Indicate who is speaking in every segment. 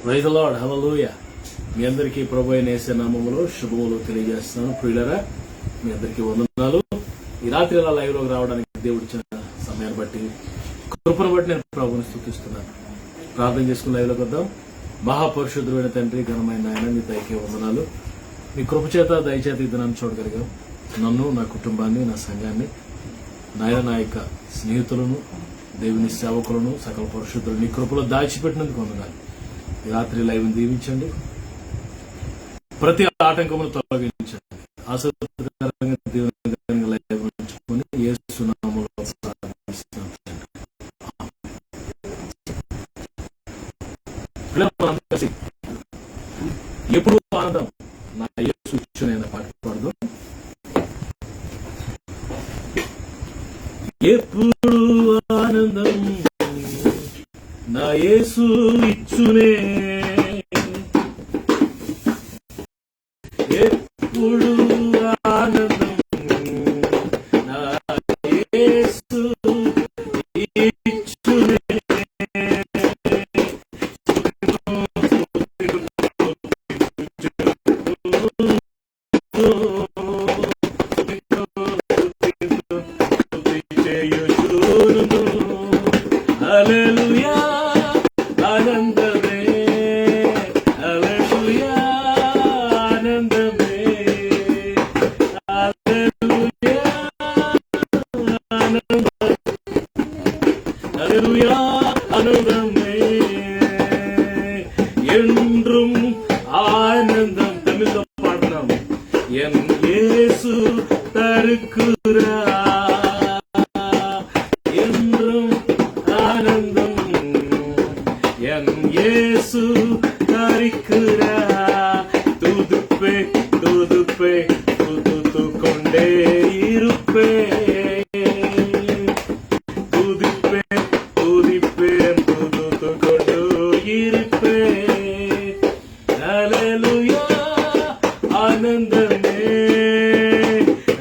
Speaker 1: Praise the Lord, hallelujah. మీ అందరికీ ప్రభువైన యేసు నామములో శుభములు తెలియజేస్తున్నాను. ప్రియులారా, మీ అందరికీ వందనాలు. ఈ రాత్రి ఇలా లైవ్ లోకి రావడానికి దేవుడు ఇచ్చిన సమయాన్ని బట్టి, కృపను బట్టి నేను ప్రభువుని స్తుతిస్తున్నాను. ప్రార్థన చేసుకుని లైవ్ లోకి వద్దాం. మహాపరిశుద్ధుడైన తండ్రి, ఘనమైన ఆయన, మీ దయకే వందనాలు. మీ కృపచేత దయచేత ఈ దినాన్ని చూడగలిగాం. నన్ను, నా కుటుంబాన్ని, నా సంఘాన్ని, నా యొక్క స్నేహితులను, దేవుని సేవకులను, సకల పరిశుద్ధులు నీ కృపలో దాచిపెట్టినందుకు వందనాలు. ఈ రాత్రి లైవ్ దీవించండి, ప్రతి ఆటంకమును తొలగించండి. ఆసక్తికరంగా దేవుని లైవ్ ఉంచుకొని యేసు నామములో ప్రార్థిస్తున్నాం. ఎప్పుడు ఆనందం నా యేసు ఇచ్చునైన పాట పాడదాం. ఎప్పుడు ఆనందం నా యేసు ఇచ్చునే, ఎప్పుడు ఆనందం నా యేసు ఇచ్చునే. హల్లెలూయా, ఆనందమే, హల్లెలూయా, ఆనందమే, హల్లెలూయా, ఆనందమే, హల్లెలూయా, ఆనందమే, என்றும் ஆனந்தம். தமிழ்ல பாடலாம். என் இயேசு தருக்குறா, என்றும் ஆனந்தம், என் இயேசு தருக்குறா. துதுப்பே துதுப்பே துது கொண்டே இருப்பே, துதிப்பே துதிப்பேன் துது கொண்டு இருப்பே. ஹல்லேலூயா, ஆனந்தமே,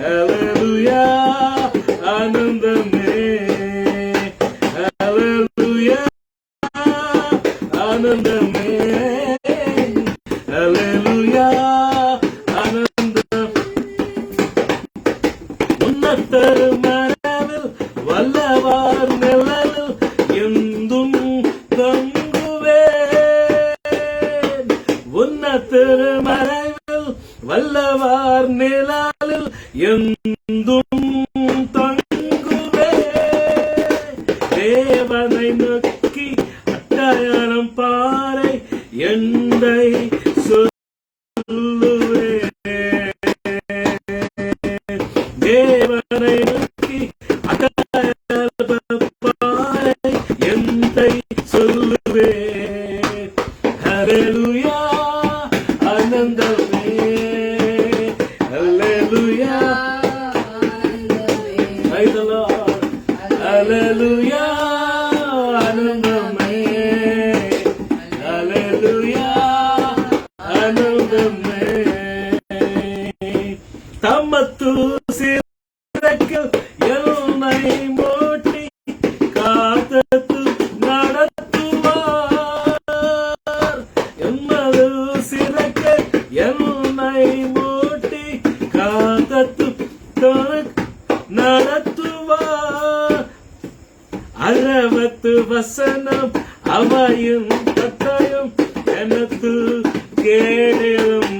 Speaker 1: ஹல்லேலூயா, ஆனந்தமே, ஹல்லேலூயா, ஆனந்தமே, ஹல்லேலூயா, ஆனந்தம். உன்னதர் மரவில் வல்லவார் நிழலில் எந்தும் தங்குவேன். உன்னதர் மறைவில் வல்லவார் நிழலில் எந்தும் தங்குவேன். தேவனை நோக்கி அட்டாயம் பாறை எந்தை சொல்லுவேன். தேவனை நோக்கி அட்டாயம் பாறை எந்தை சொல்லுவேன். ஹல்லேலூயா, ஆனந்தமே, ஹல்லேலூயா, praise the Lord, ஹல்லேலூயா, ஆனந்தமே, ஹல்லேலூயா, ஆனந்தமே. தம்மத்து சிறக்கில் என்னை மூட்டி காத்தத்து நடத்துவார். எம்மது சிறக்க என்னை மூட்டி காத்தத்து நடத்துவார். அறவத்து வசனம் அவையும் கட்டாயம் எனக்கு கேடும்.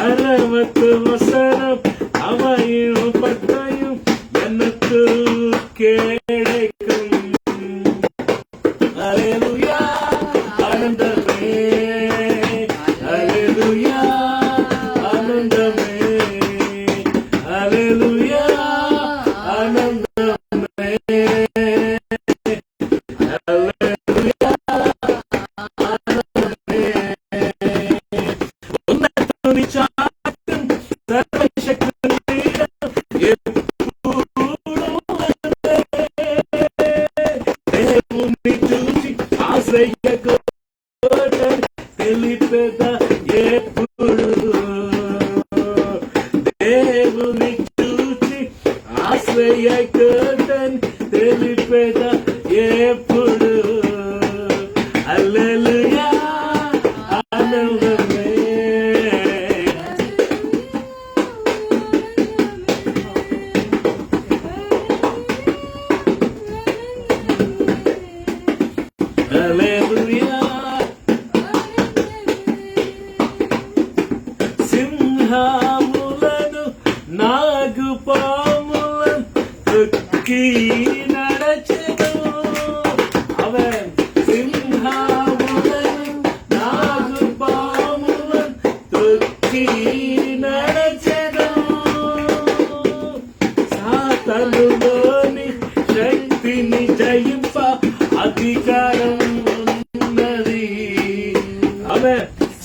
Speaker 1: அறவத்து வசனம் அவையும் பட்டாயும் எனக்கு கிடைக்கும். ஹல்லேலூயா, ஆனந்தமே, ஹல்லேலூயா, ஆனந்தமே, ஹல்லேலூயா, ஆனந்தமே, ஹல்லேலூயா, ஆனந்தமே. உன்னதனி சாத்தன் சர்வசக்தன் దేవుని చూసి ఆశ్రయకోటన్ తెలిపేదా ఎప్పుడు. దేవుని చూసి ఆశ్రయకోటన్ తెలిపేదా ఎప్పుడు. హల్లెలూయా.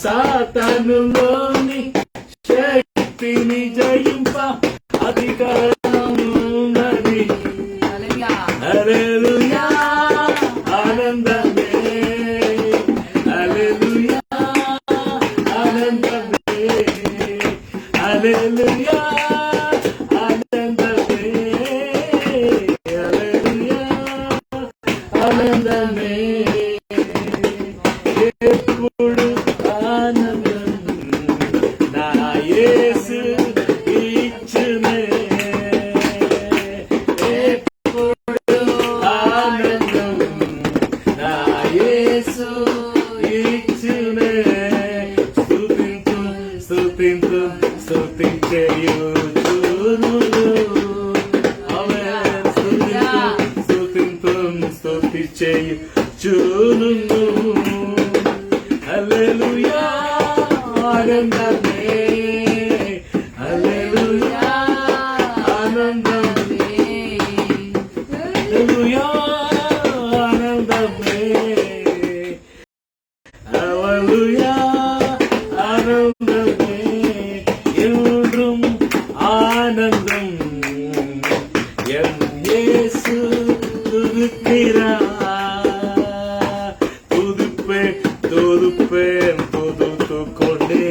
Speaker 1: సాతానులోని శక్తిని జయింప అధికారమున్నది. హల్లెలూయా ఆనందమే, హల్లెలూయా ఆనందమే, హల్లెలూయా ఆనందమే, హల్లెలూయా ఆనందమే. ఎప్పుడు ఆనందం నా యేసు ఇచ్చునే, ఎప్పుడు ఆనందం నా యేసు ఇచ్చునే. స్తుతించు స్తుతించు స్తుతించేయుచును, ఆమేన్. స్తుతించు స్తుతించు స్తుతించేయుచును. హల్లెలూయా ఆనందమే, హల్లెలూయా ఆనందమే, హల్లెలూయా ఆనందమే, హల్లెలూయా ఆనందమే. என்றும் ஆனந்தம் என் இயேசு துதிக்கிறார். துதிப்பேன் துதிப்பேன் துதித்து கொண்டே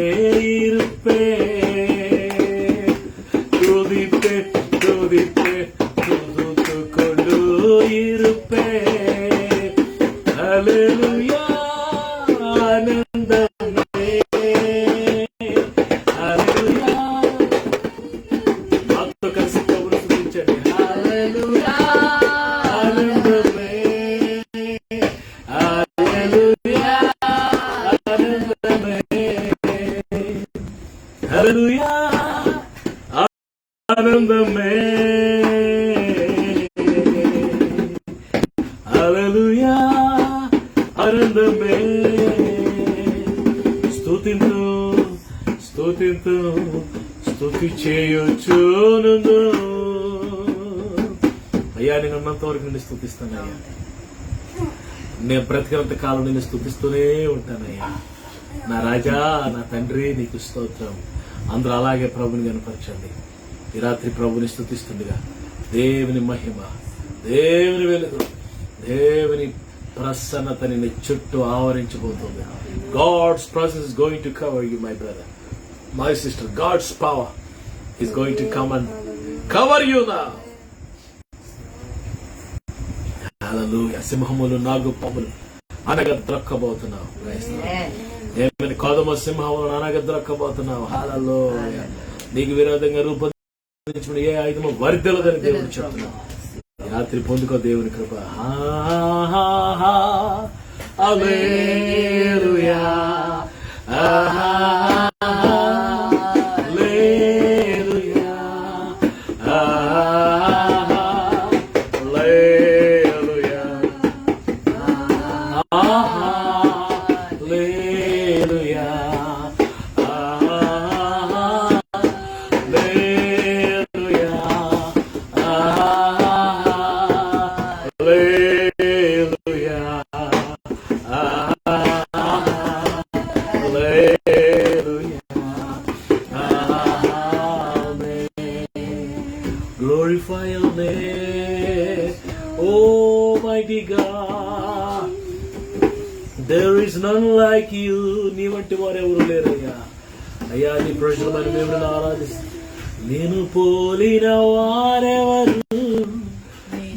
Speaker 1: இருப்பேன். துதிப்பேன் துதிப்பேன் துதித்து கொண்டு இருப்பேன். ஹல்லேலூயா ஆனந்தமே, హల్లెలూయా. నాతో కలిసి ప్రభువును స్తుతించండి. హల్లెలూయా ఆనందమే, హల్లెలూయా ఆనందమే, హల్లెలూయా ఆనందమే, హల్లెలూయా ఆనందమే. స్తుతింతు స్తుతింతు స్తుతి చేయుచును. అయ్యా నేను ఉన్నంత వరకు నిన్ను స్తుతిస్తానయ్యా. నేను బ్రతికినంత కాలం నిన్ను స్తుతిస్తూనే ఉంటానయ్యా. నా రాజా, నా తండ్రి, నీకు స్తోత్రం. అందరూ అలాగే ప్రభుని కనపరచండి. ఈ రాత్రి ప్రభుని స్తుతిస్తుండగా దేవుని మహిమ, దేవుని వెలుగు, దేవుని ప్రసన్నత నిన్ను చుట్టూ ఆవరించబోతుంది. God's presence is going to cover you, my brother, my sister. God's power is going to come and cover you now. Hallelujah. సింహములు నాగు పాములు అనగద్రక్కబోతున్నావు. ఏమని కోదమ సింహములను అనగద్రక్కబోతున్నావు. హల్లెలూయా. నీకు విరోధంగా రూపొందించిన ఏ ఆయుధము వర్ధిల్లదని దేవుడు చెప్తున్నావు. రాత్రి పొందుకో దేవుని కృప. హల్లెలూయా హల్లెలూయా హల్లెలూయా హల్లెలూయా Glorify your name, Almighty God. There is none like you. నీ వంటి వారెవరు లేరయ్యా. అయ్యా, నీ ప్రజలమైన మేము ఆరాధిస్తాం. నేను పోలిన వారెవరు,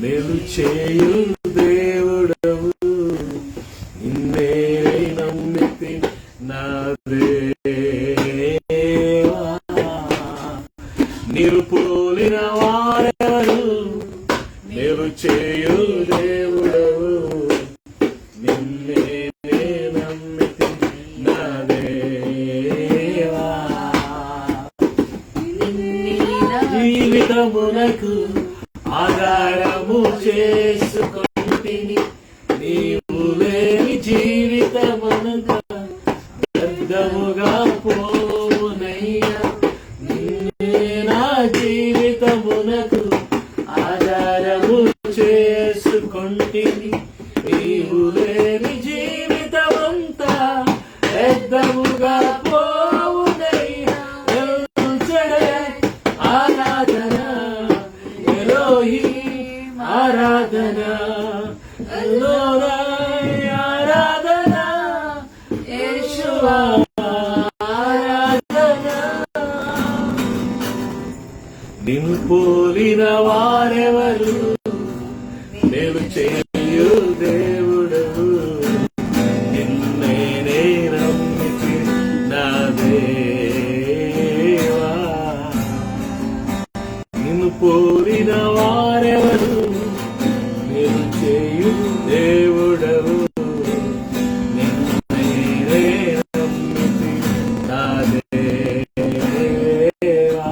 Speaker 1: నేను చేయు దేవుడవు, నిన్నే నమ్మితి నా దేవా. నీరు పోలిన వారెవరు, నేను చేయు దేవుడవు, నిన్నే నమ్మితి నా దేవా. జీవితమునకు ఆధారము చేసుకొంటిని, నీవు లేని జీవితమునకు వ్యర్థముగా పోవునయ్యా. నిన్నే నా జీవితమునకు ఆధారము చేసుకొంటిని, నీవు లేని జీవితమంతా వ్యర్థముగా పోవునయ్యా. ఆరాధన ఎలోహీం ఆరాధన, ఎల్లోరై ఆరాధన, యేషువా ఆరాధన. నిన్ను పోలిన వారెవరు, నేను చేయు దేవుడవు, నిన్నే నమ్మితి నా దేవా. నిన్ను పోలిన వారెవరు, నేను చేయు దేవుడవు, నిన్నే నమ్మితి నా దేవా.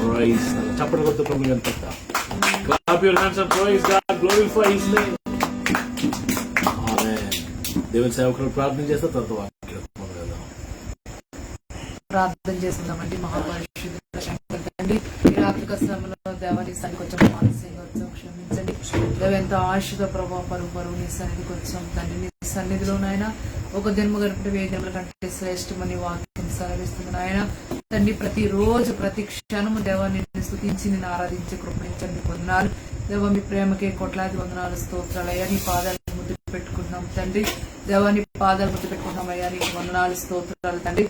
Speaker 1: ప్రైజ్ చప్పటి కొడుతూ ప్రభుని కనిపిస్తా. Clap your hands and praise God, glorify His name. Amen. దేవుని సేవకులు ప్రార్థన చేస్తే తర్వాత వాక్యం
Speaker 2: ప్రార్థన చేస్తున్నామండి. మహాపరిశుద్ధుడైన శంకర తండ్రి, ఈ రాత్రిక సమయంలో దేవాని సన్నిధికి వచ్చాం. మానసికంగా వచ్చాం, క్షమించండి దేవ. ఎంతో ఆశతో ప్రభావ పరువు నీ సన్నిధికి వచ్చాం తండ్రి. నీ సన్నిధిలో నాయన ఒక జన్మ గడిపిన 1000 జన్మల కంటే శ్రేష్టమని వాక్యం సెలవిస్తుంది నాయన తండ్రి. ప్రతిరోజు ప్రతి క్షణము దేవాన్ని స్తుతించి నేను ఆరాధించే కృపణించండి. వందనాలు దేవ, మీ ప్రేమకే కోట్లాది వందనాలు, స్తోత్రాలు అయ్యా. నీ పాదాలు ముద్దు పెట్టుకుంటున్నాం తండ్రి. దేవాన్ని పాదాలు ముద్దు పెట్టుకుంటున్నాం అయ్యా. నీకు వందనాలు, స్తోత్రాలు తండ్రి.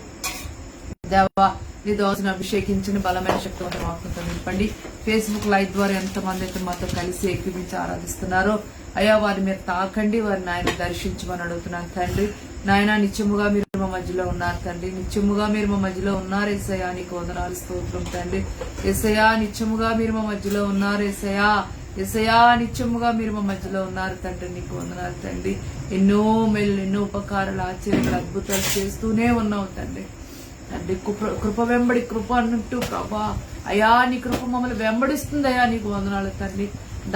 Speaker 2: దేవా, నీ దోసను అభిషేకించిన బలమైన శక్తివంత వాక్యంతో నింపండి. ఫేస్బుక్ లైవ్ ద్వారా ఎంతమంది అయితే మాతో కలిసి ఎక్కిపించి ఆరాధిస్తున్నారో అయ్యా, వారి మీరు తాకండి, వారిని ఆయన దర్శించమని అడుగుతున్నాను తండ్రి. నాయన నిత్యముగా మీరు మా మధ్యలో ఉన్నారు తండ్రి. నిత్యముగా మీరు మా మధ్యలో ఉన్నారు యేసయ్యా. నీకు వందనాలు, స్తోత్రం తండ్రి. యేసయ్యా, నిత్యముగా మీరు మా మధ్యలో ఉన్నారు యేసయ్యా. యేసయ్యా, నిత్యముగా మీరు మా మధ్యలో ఉన్నారు తండ్రి. నీకు వందనాలు తండ్రి. ఎన్నో మేలు, ఎన్నో ఉపకారాలు, ఆశ్చర్యాలు, అద్భుతాలు చేస్తూనే ఉన్నావు తండ్రి. తండ్రి కృప వెంబడి కృప అన్నట్టు ప్రభా అయా, నీ కృప మమ్మల్ని వెంబడిస్తుంది అయ్యా. నీకు వందనాలు తండ్రి.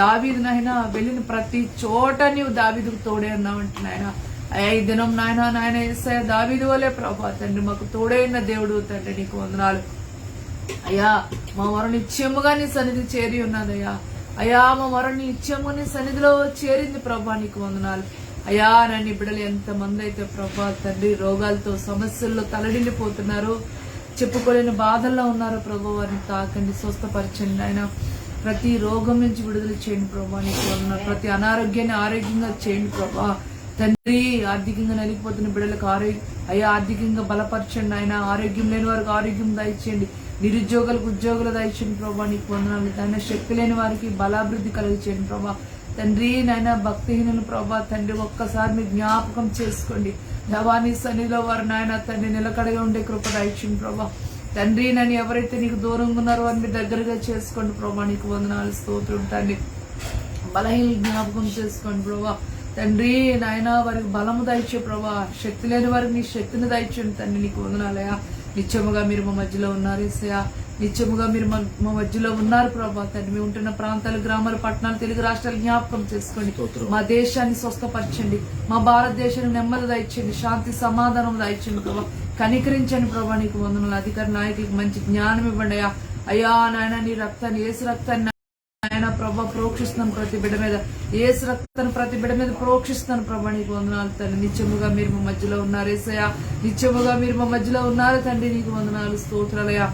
Speaker 2: దావీదు నాయన వెళ్ళిన ప్రతి చోట నీవు దావీదుకు తోడే ఉన్నావంటే నాయన అయ్యా. ఈ దినం నాయన యేసయ్యా దావీదు వలే ప్రభా తండ్రి మాకు తోడైన దేవుడు తండ్రి. నీకు వందనాలు అయ్యా. మా వరం నిత్యముగా నీ సన్నిధి చేరి ఉన్నదయ్యా. అయ్యా, మా వరం నిత్యముగా నీ సన్నిధిలో చేరింది ప్రభా. నీకు వందనాలు అయ్యా. నన్ను బిడ్డలు ఎంతమంది అయితే ప్రభా తండ్రి రోగాలతో సమస్యల్లో తలడిల్లిపోతున్నారు, చెప్పుకోలేని బాధల్లో ఉన్నారు ప్రభా. వారిని తాకండి, స్వస్థపరచండి ఆయన. ప్రతి రోగం నుంచి విడుదల చేయండి ప్రభా. నీకు వందనాలు. ప్రతి అనారోగ్యాన్ని ఆరోగ్యంగా చేయండి ప్రభా తండ్రి. ఆర్థికంగా నలిగిపోతున్న బిడ్డలకు అయ్యా ఆర్థికంగా బలపరచండి ఆయన. ఆరోగ్యం లేని వారికి ఆరోగ్యం దయచేయండి. నిరుద్యోగులకు ఉద్యోగులు దయచేయండి ప్రభా. నీకు వందనాలు. ఆయన శక్తి లేని వారికి బలాభివృద్ధి కలిగించండి ప్రభా తండ్రి. నాయన భక్తిహీనులు ప్రభా తండ్రి ఒక్కసారి మీ జ్ఞాపకం చేసుకోండి. దవాని సన్నిధిలో వారు నాయన తండ్రి నిలకడగా ఉండే కృప దయచేయండి ప్రభా తండ్రి. నన్ను ఎవరైతే నీకు దూరంగా ఉన్నారో వారిని మీ దగ్గరగా చేసుకోండి ప్రభా. నీకు వందనాలు, స్తోత్రం తండ్రి. బలహీన జ్ఞాపకం చేసుకోండి ప్రభా తండ్రి. నాయన వారికి బలము దయచే ప్రభా. శక్తి లేని వారికి నీ శక్తిని దయచేయండి తండ్రి. నీకు వందనాలయ్యా. నిత్యముగా మీరు మా మధ్యలో ఉన్నారు యేసయ్యా. నిత్యముగా మీరు మా మధ్యలో ఉన్నారు ప్రభా తండ్రి. మేము ఉంటున్న ప్రాంతాలు, గ్రామాలు, పట్టణాలు, తెలుగు రాష్ట్రాలు జ్ఞాపకం చేసుకోండి. మా దేశాన్ని స్వస్థపరచండి. మా భారతదేశాన్ని నెమ్మది దయచేయండి. శాంతి సమాధానం దయచేయండి ప్రభా. కనికరించండి ప్రభా. నీకు వందనాలు. అధికార నాయకులకు మంచి జ్ఞానం ఇవ్వండి అయ్యా. అయ్యా నాయన నీ రక్తాన్ని, యేసు రక్తాన్ని ఆయన ప్రభా ప్రోక్షిస్తున్నాను ప్రతి బిడ్డ మీద. యేసు రక్తాన్ని ప్రతి బిడ్డ మీద ప్రోక్షిస్తున్నాను ప్రభా. నీకు వందనాలు తండ్రి. నిత్యముగా మీరు మా మధ్యలో ఉన్నారు యేసయ్యా. నిత్యముగా మీరు మా మధ్యలో ఉన్నారు తండ్రి. నీకు వందనాలు, స్తోత్రాలయ్యా.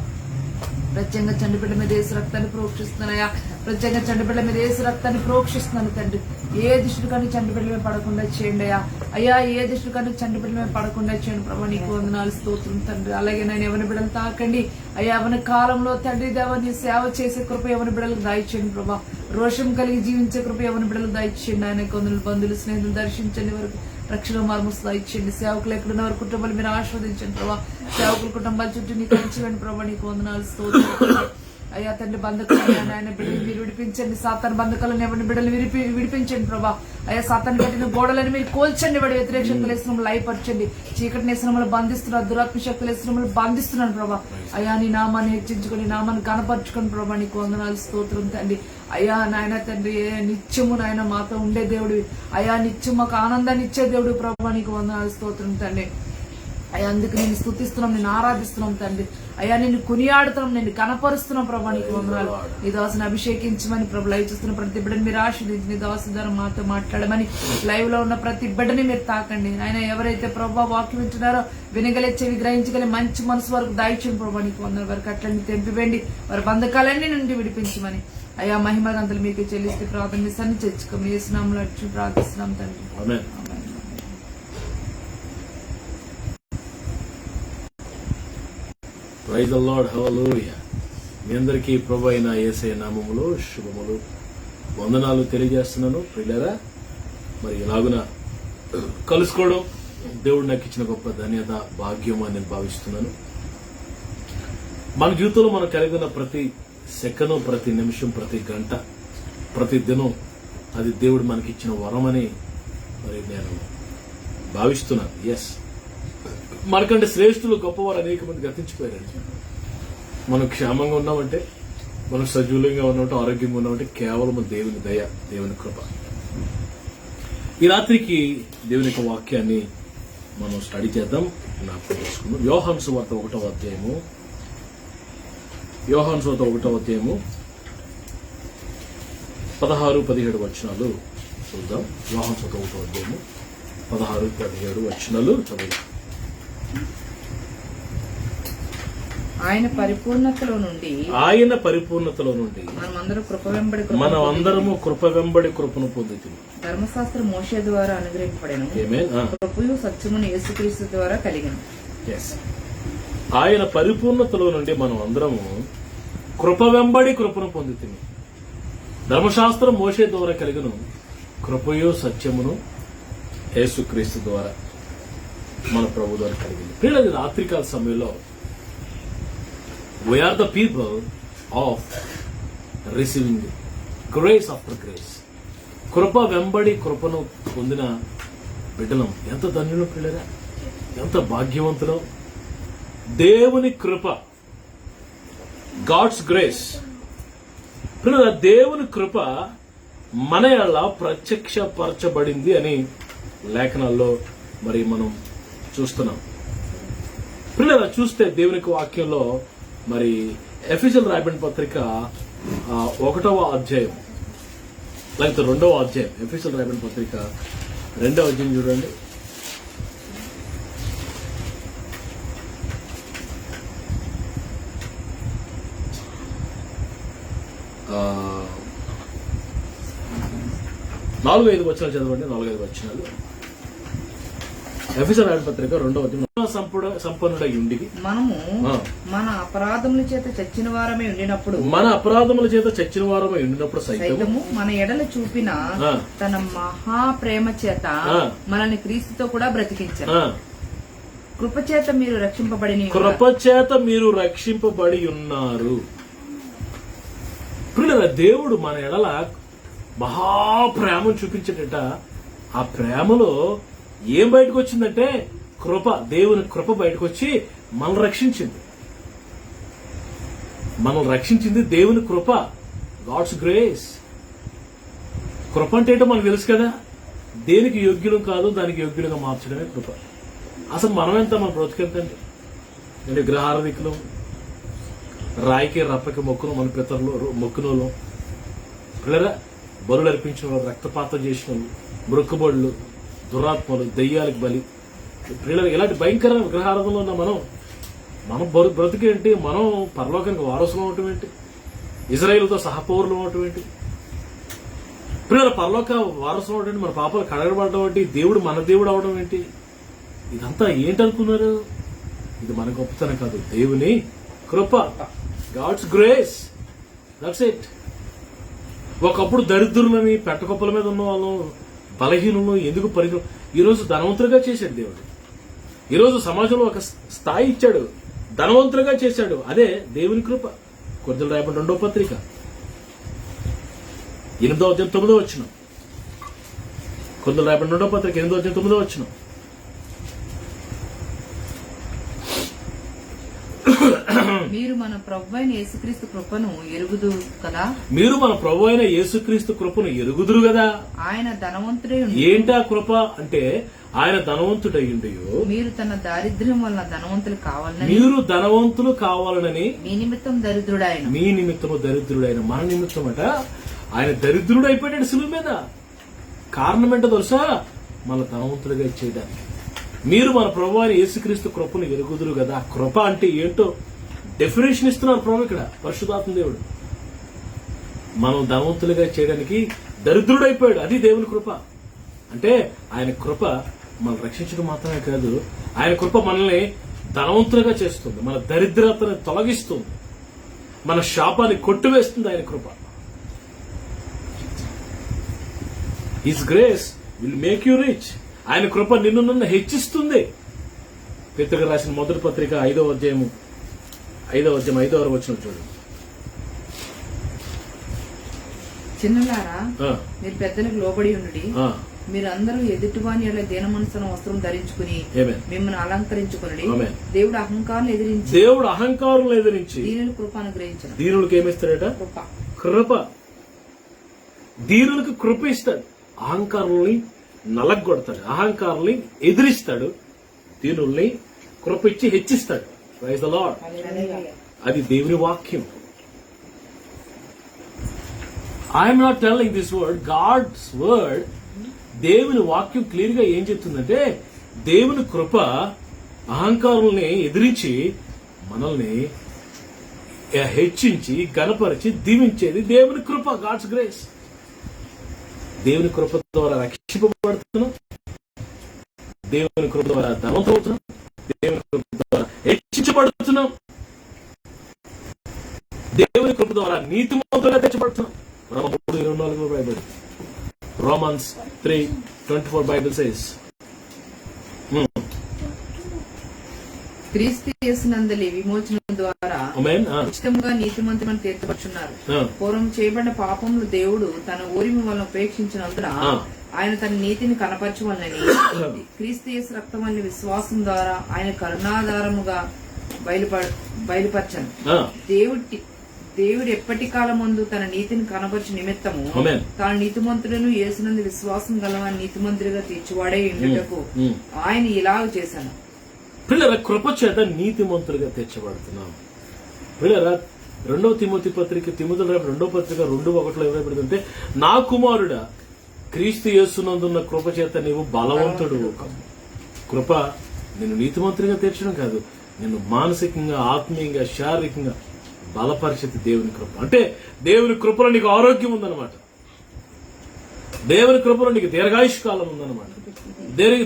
Speaker 2: ప్రత్యేకంగా చండిబిడ్డ మీద యేసు రక్తాన్ని ప్రోక్షిస్తున్నానయ్యా. ప్రత్యేకంగా చండిబిడ్డ మీద యేసు రక్తాన్ని ప్రోక్షిస్తున్నాను తండ్రి. ఏ దుష్టుడు కానీ చండిబిడ్డ మీద పడకుండా చేయండి అయ్యా. అయ్యా, ఏ దుష్టుడు కానీ చండిబిడ్డ మీద పడకుండా చేయండి ప్రభా. నీకు వందనాలు, స్తోత్రం తండ్రి. అలాగే నేను ఎవరి బిడ్డలు తాకండి అయ్యా. ఎవరి కాలంలో తండ్రి దేవాన్ని సేవ చేసే కృప ఎవరి బిడ్డలకు దయచేయండి ప్రభా. రోషం కలిగి జీవించే కృప ఎవరి బిడ్డలకు దయచేయండి ఆయన. కొందరు బంధువులు, స్నేహితులు దర్శించండి, వరకు రక్షణ మార్మస్ దయచేయండి. సేవకులు ఎక్కడున్న వారి కుటుంబాలు మీరు ఆస్వాదించండి ప్రభా. సేవకుల కుటుంబాల చుట్టూ నీకు కంచివ్వండి ప్రభా. నీకు వందనాలు, స్తోత్రం అయ్యా. తండ్రి బంధకాలను ఆయన బిడ్డలు మీరు విడిపించండి. సాతాను బంధకాలను ఎవరిని బిడ్డలు విడిపించండి ప్రభా. అయ్యా, సాతాను కట్టిన గోడలను మీరు కోల్చండి. వాడి వ్యతిరేక శక్తులు వేసినములు లయపరచండి. చీకటి నేసినములు బంధిస్తున్నారు, దురాత్మ శక్తులు వేసినములు బంధిస్తున్నాను ప్రభా. అయ్యా, నీ నామాన్ని హెచ్చించుకొని, నామాన్ని గణపరచుకొని ప్రభా. నీకు వందనాలు, స్తోత్రం తండ్రి. అయ్యా నాయన తండ్రి, నిత్యము నాయన మాతో ఉండే దేవుడు. అయ్యా, నిత్యం మాకు ఆనందాన్ని ఇచ్చే దేవుడు ప్రభా. నీకు వందనాలు, స్తోత్రం తండ్రి. అయ్యా అందుకు నేను స్తుతిస్తున్నాం, నేను ఆరాధిస్తున్నాం తండ్రి. అయ్యా నిన్ను కొనియాడుతున్నాం, నేను కనపరుస్తున్నాం ప్రభా. నీకు వందనాలు. నీ దాసుని అభిషేకించమని ప్రభు, లైవ్ చూస్తున్న ప్రతి బిడ్డని మీరు ఆశీర్వదించి నీ దాసు ద్వారా మాతో మాట్లాడమని, లైవ్ లో ఉన్న ప్రతి బిడ్డని మీరు తాకండి ఆయన. ఎవరైతే ప్రభా వాక్యం వింటున్నారో వినగలిచేవి గ్రహించగలి మంచి మనసు వరకు దాయిచ్చిన ప్రభా. నీకు వందల వరకు అట్లన్నీ తెంపివేండి, వారి బంధకాలన్నీ నుండి విడిపించమని అయ్యా మహిమ గంతలు మీకు చెల్లిస్తే ప్రార్థన మీ సన్ని తెచ్చుకోమని యేసునామములో అడిగి ప్రార్థిస్తున్నాం తండ్రి.
Speaker 1: Amen. Praise the Lord. Hallelujah. మీ అందరికీ ప్రభు అయిన యేసయ్య నామములో శుభములు వందనాలు తెలియజేస్తున్నాను ప్రియులారా. మరి ఇలాగున కలుసుకోవడం దేవుడు నాకు ఇచ్చిన గొప్ప ధన్యత, భాగ్యం అని నేను భావిస్తున్నాను. మన జీవితంలో మనం కలిగిన ప్రతి సెకను, ప్రతి నిమిషం, ప్రతి గంట, ప్రతి దినం అది దేవుడు మనకి ఇచ్చిన వరం అని మరి నేను భావిస్తున్నాను. ఎస్, మనకంటే శ్రేష్ఠులు గొప్పవారు అనేక మంది గతించిపోయారు. మనం క్షేమంగా ఉన్నామంటే, మనం సజీవంగా ఉన్నామంటే, ఆరోగ్యంగా ఉన్నామంటే కేవలం దేవుని దయ, దేవుని కృప. ఈ రాత్రికి దేవుని యొక్క వాక్యాన్ని మనం స్టడీ చేద్దాం, నాకు తెలుసుకుందాం. యోహాను సువార్త 1వ అధ్యాయము, యోహాను సువార్త 1వ అధ్యాయము 16-17 వచనాలు చూద్దాం. యోహాను సువార్త 1వ అధ్యాయము 16-17 వచనాలు చదువుదాం.
Speaker 2: ఆయన పరిపూర్ణతలో నుండి మనం అందరము కృప వెంబడి కృపను పొందుతుంది. ధర్మశాస్త్రం మోషే ద్వారా అనుగ్రహింపబడెను, కృపయు సత్యమును యేసుక్రీస్తు ద్వారా కలిగెను.
Speaker 1: ఆయన పరిపూర్ణతలో నుండి మనం అందరము కృప వెంబడి కృపను పొందుతుంది. ధర్మశాస్త్రం మోషే ద్వారా కలిగను, కృపయు సత్యమును యేసుక్రీస్తు ద్వారా మన ప్రభు ద్వారా కలిగింది. ప్రియులది రాత్రికాల సమయంలో we are the people of receiving grace after grace. కృప వెంబడి కృపను పొందిన బిడ్డలం. ఎంత ధన్యులు పిల్లరా, ఎంత భాగ్యవంతులు. దేవుని కృప, గాడ్స్ గ్రేస్. పిల్లల దేవుని కృప మన యెడల ప్రత్యక్షపరచబడింది అని లేఖనాల్లో మరి మనం చూస్తున్నాం. పిల్లల చూస్తే దేవుని వాక్యంలో మరి ఎఫెసీయులకు రాయబడిన పత్రిక 1వ అధ్యాయం లేకపోతే 2వ అధ్యాయం, ఎఫెసీయులకు రాయబడిన పత్రిక 2వ అధ్యాయం చూడండి. నాలుగు ఐదు వచనాలు చదవండి. 4-5 వచనాలు. ఎఫెసీయులకు రాయబడిన పత్రిక 2వ అధ్యాయం. సంపన్నుడై ఉండి
Speaker 2: మనము మన అపరాధముల చేత చచ్చిన వారమే ఉండినప్పుడు సైతము మన ఎడల చూపిన తన మహాప్రేమ చేత మనల్ని క్రీస్తుతో కూడా బ్రతికించారు. కృపచేత మీరు రక్షింపబడి ఉన్నారు. దేవుడు మన ఎడల మహాప్రేమను చూపించేట, ఆ ప్రేమలో ఏం బయటకు వచ్చిందంటే కృప. దేవుని కృప బయటకు వచ్చి మనల్ని రక్షించింది దేవుని కృప, గాడ్స్ గ్రేస్. కృప అంటే ఏంటో మనకు తెలుసు కదా. దేనికి యోగ్యులం కాదు, దానికి యోగ్యులుగా మార్చడమే కృప. అసలు మనం ఎంత, మన బ్రతికెంతండి అంటే గ్రహారధికులు, రాయికి రప్పకి మొక్కును మన పితరులు మొక్కునోళ్ళు, పిల్లరా బలులు అర్పించిన వాళ్ళు, రక్తపాతం చేసిన వాళ్ళు, మృక్కుబడులు, దురాత్మలు, దెయ్యాలకు బలి, పిల్లలు, ఇలాంటి భయంకర విగ్రహారాధనలో ఉన్న మనం బ్రతికేంటి? మనం పరలోకానికి వారసులు అవటం ఏంటి? ఇజ్రాయేలుతో సహపౌరులు అవటం ఏంటి? పిల్లల పరలోక వారసులు అవడం ఏంటి? మన పాపాలు కడగబడడం ఏంటి? దేవుడు మన దేవుడు అవడం ఏంటి? ఇదంతా ఏంటనుకున్నారు? ఇది మన గొప్పతనం కాదు, దేవుని కృప, గాడ్స్ గ్రేస్. That's it. ఒకప్పుడు దరిద్రులని, పెట్టకొప్పల మీద ఉన్న వాళ్ళు, బలహీనులు ఎందుకు పరిగణ, ఈరోజు ధనవంతులుగా చేశాడు దేవుడు. ఈరోజు సమాజంలో ఒక స్థాయి ఇచ్చాడు, ధనవంతులుగా చేశాడు. అదే దేవుని కృప. కొరింథీయులకు రాయబడిన 2వ పత్రిక 8వ అధ్యాయం 9వ వచనం. కొరింథీయులకు రాయబడిన 2వ పత్రిక 8వ అధ్యాయం 9వ వచనం. మీరు మన ప్రభువైన యేసుక్రీస్తు కృపను ఎరుగుదు కదా.
Speaker 1: మీరు మన ప్రభు అయిన యేసుక్రీస్తు కృపను ఎరుగుదురు కదా.
Speaker 2: ఆయన ధనవంతుడై ఉండి
Speaker 1: ఏంటా కృప అంటే ఆయన ధనవంతుడయ్యుండి
Speaker 2: మీరు తన దారిద్ర్యం వల్ల ధనవంతులు కావాలని
Speaker 1: మీరు ధనవంతులు కావాలనని
Speaker 2: మీ నిమిత్తం దరిద్రుడాయన.
Speaker 1: మీ నిమిత్తము దరిద్రుడైన మన నిమిత్తం అట ఆయన దరిద్రుడు అయిపోయాడు శిలువ మీద. కారణం ఏంటో తెలుసా? మన ధనవంతులుగా చేయడానికి. మీరు మన ప్రభు అయిన యేసుక్రీస్తు కృపను ఎరుగుదురు కదా. కృప అంటే ఏంటో డెఫినేషన్ ఇస్తున్నారు ప్రభు ఇక్కడ పరిశుద్ధాత్మ దేవుడు. మనం ధనవంతులుగా చేయడానికి దరిద్రుడైపోయాడు. అది దేవుని కృప. అంటే ఆయన కృప మనం రక్షించడం మాత్రమే కాదు, ఆయన కృప మనల్ని ధనవంతులుగా చేస్తుంది, మన దరిద్రతను తొలగిస్తుంది, మన శాపాన్ని కొట్టివేస్తుంది ఆయన కృప. His grace will make you rich. ఆయన కృప నిన్ను నన్ను హెచ్చిస్తుంది. పేతురుకు రాసిన మొదటి పత్రిక 5వ అధ్యాయం 5వ వచనం చూడండి.
Speaker 2: చిన్నలారా
Speaker 1: ఆ,
Speaker 2: మీరు పెద్దలకు లోబడి ఉండుడి.
Speaker 1: ఆ,
Speaker 2: మీరందరూ ఎదుటివాని అలా దీన మనసున వస్త్రం ధరించుకుని
Speaker 1: ఆమేన్.
Speaker 2: మిమ్మల్ని అలంకరించుకుని
Speaker 1: ఆమేన్.
Speaker 2: దేవుడు అహంకారం ఎదిరించి
Speaker 1: దేవుడు అహంకారం ఎదిరించి
Speaker 2: దీనుల కృప అనుగ్రహించను.
Speaker 1: దీనులకు ఏమిస్తాడట?
Speaker 2: కృప.
Speaker 1: కృప. దీనులకు కృప ఇస్తాడు. అహంకారుల్ని నలగొడతాడు, అహంకారుల్ని ఎదిరిస్తాడు, దీనుల్ని కృప ఇచ్చి హెచ్చిస్తాడు. Praise the lord. అది దేవుని వాక్యం. I'm not telling this word, God's word. దేవుని వాక్యం క్లియర్ గా ఏం చెప్తుందంటే దేవుని కృప అహంకారుల్ని ఎదిరించి మనల్ని హెచ్చించి గణపరిచి దీవించేది దేవుని కృప. God's grace. దేవుని కృప ద్వారా రక్షింపబడుతున్నాం, దేవుని కృప ద్వారా ధనవంతులవుతున్నాం, దేవుని కృప ద్వారా హెచ్చించబడుతున్నాం, దేవుని కృప ద్వారా నీతిమంతులుగా తెచ్చబడుతున్నాం. Romans 3:24 Bible. Romans 3:24 Bible says.
Speaker 2: క్రీస్తు యేసునందలి విమోచన ద్వారా
Speaker 1: Amen.
Speaker 2: ఇష్టంగా నీతిమంతులను తీర్చబడుచున్నారు.
Speaker 1: Ah.
Speaker 2: పూర్వం చేయబడిన పాపములు దేవుడు తన ఊరిమి వలన ఉపేక్షించినందున ఆయన తన నీతిని కనపరచవలనని క్రీస్తు యేసు రక్తం అనే విశ్వాసం ద్వారా ఆయన కరుణాధారముగా బయలుపరచను. దేవుడు ఎప్పటి కాలమందు తన నీతిని కనపరచు నిమిత్తము
Speaker 1: Amen.
Speaker 2: తాను నీతిమంతులను యేసునందు విశ్వాసం గలవాన్ని నీతిమంతుడిగా తీర్చువాడే ఉండుటకు ఆయన ఇలాగ చేశాను.
Speaker 1: పిల్లల కృప చేత నీతిమంతులుగా తెచ్చబడుతున్నాం. పిల్లల 2వ తిమోతి పత్రిక 2వ పత్రిక 2:1 ఏమైపడుతుంటే, నా కుమారుడా క్రీస్తు యేసునందున్న కృప చేత నీవు బలవంతుడు. కృప నిన్ను నీతిమంతులుగా తీర్చడం కాదు, నిన్ను మానసికంగా, ఆత్మీయంగా, శారీరకంగా బలపరిచేది దేవుని కృప. అంటే దేవుని కృపలో నీకు ఆరోగ్యం ఉందన్నమాట, దేవుని కృపలో నీకు దీర్ఘాయుష్కాలం ఉందన్నమాట,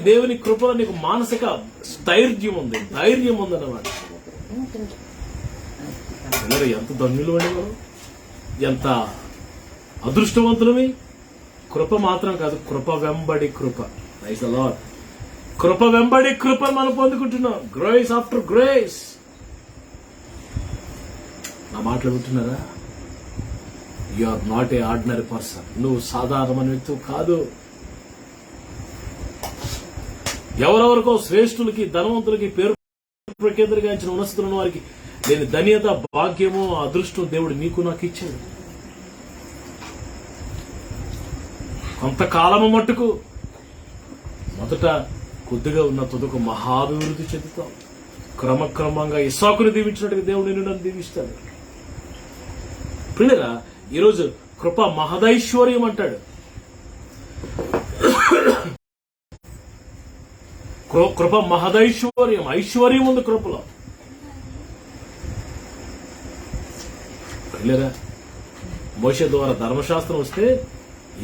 Speaker 1: దేవుని కృపలో నీకు మానసిక స్థైర్యం ఉంది, ధైర్యం ఉందన్నమాట. ఎంత ధన్యులు అండి మనం, ఎంత అదృష్టవంతులమి. కృప మాత్రం కాదు, కృప వెంబడి కృప. Praise the lord. కృప వెంబడి కృప మనం పొందుకుంటున్నాం. Grace after grace. నా మాటలు వింటున్నారా? You are not a ordinary person. నువ్వు సాధారణమైన వ్యక్తి కాదు. ఎవరెవరికో శ్రేష్ఠులకి, ధనవంతులకి, పేరు ప్రఖ్యాతులుగాంచిన ఉన్నతులున్న వారికి లేని ధన్యత, భాగ్యము, అదృష్టం దేవుడు నీకు నాకు ఇచ్చాడు. కొంతకాలము మట్టుకు మొదట కొద్దిగా ఉన్న తుదకు మహాభివృద్ధి చెందుతాం. క్రమక్రమంగా ఇస్సాకుని దీవించినట్టుగా దేవుడు నిన్ను నన్ను దీవిస్తాడు. పిల్లరా, ఈరోజు కృప మహదైశ్వర్యం అంటాడు. కృప మహదైశ్వర్యం. ఐశ్వర్యం ఉంది కృపలో. పిల్లరా, మోషే ద్వారా ధర్మశాస్త్రం వస్తే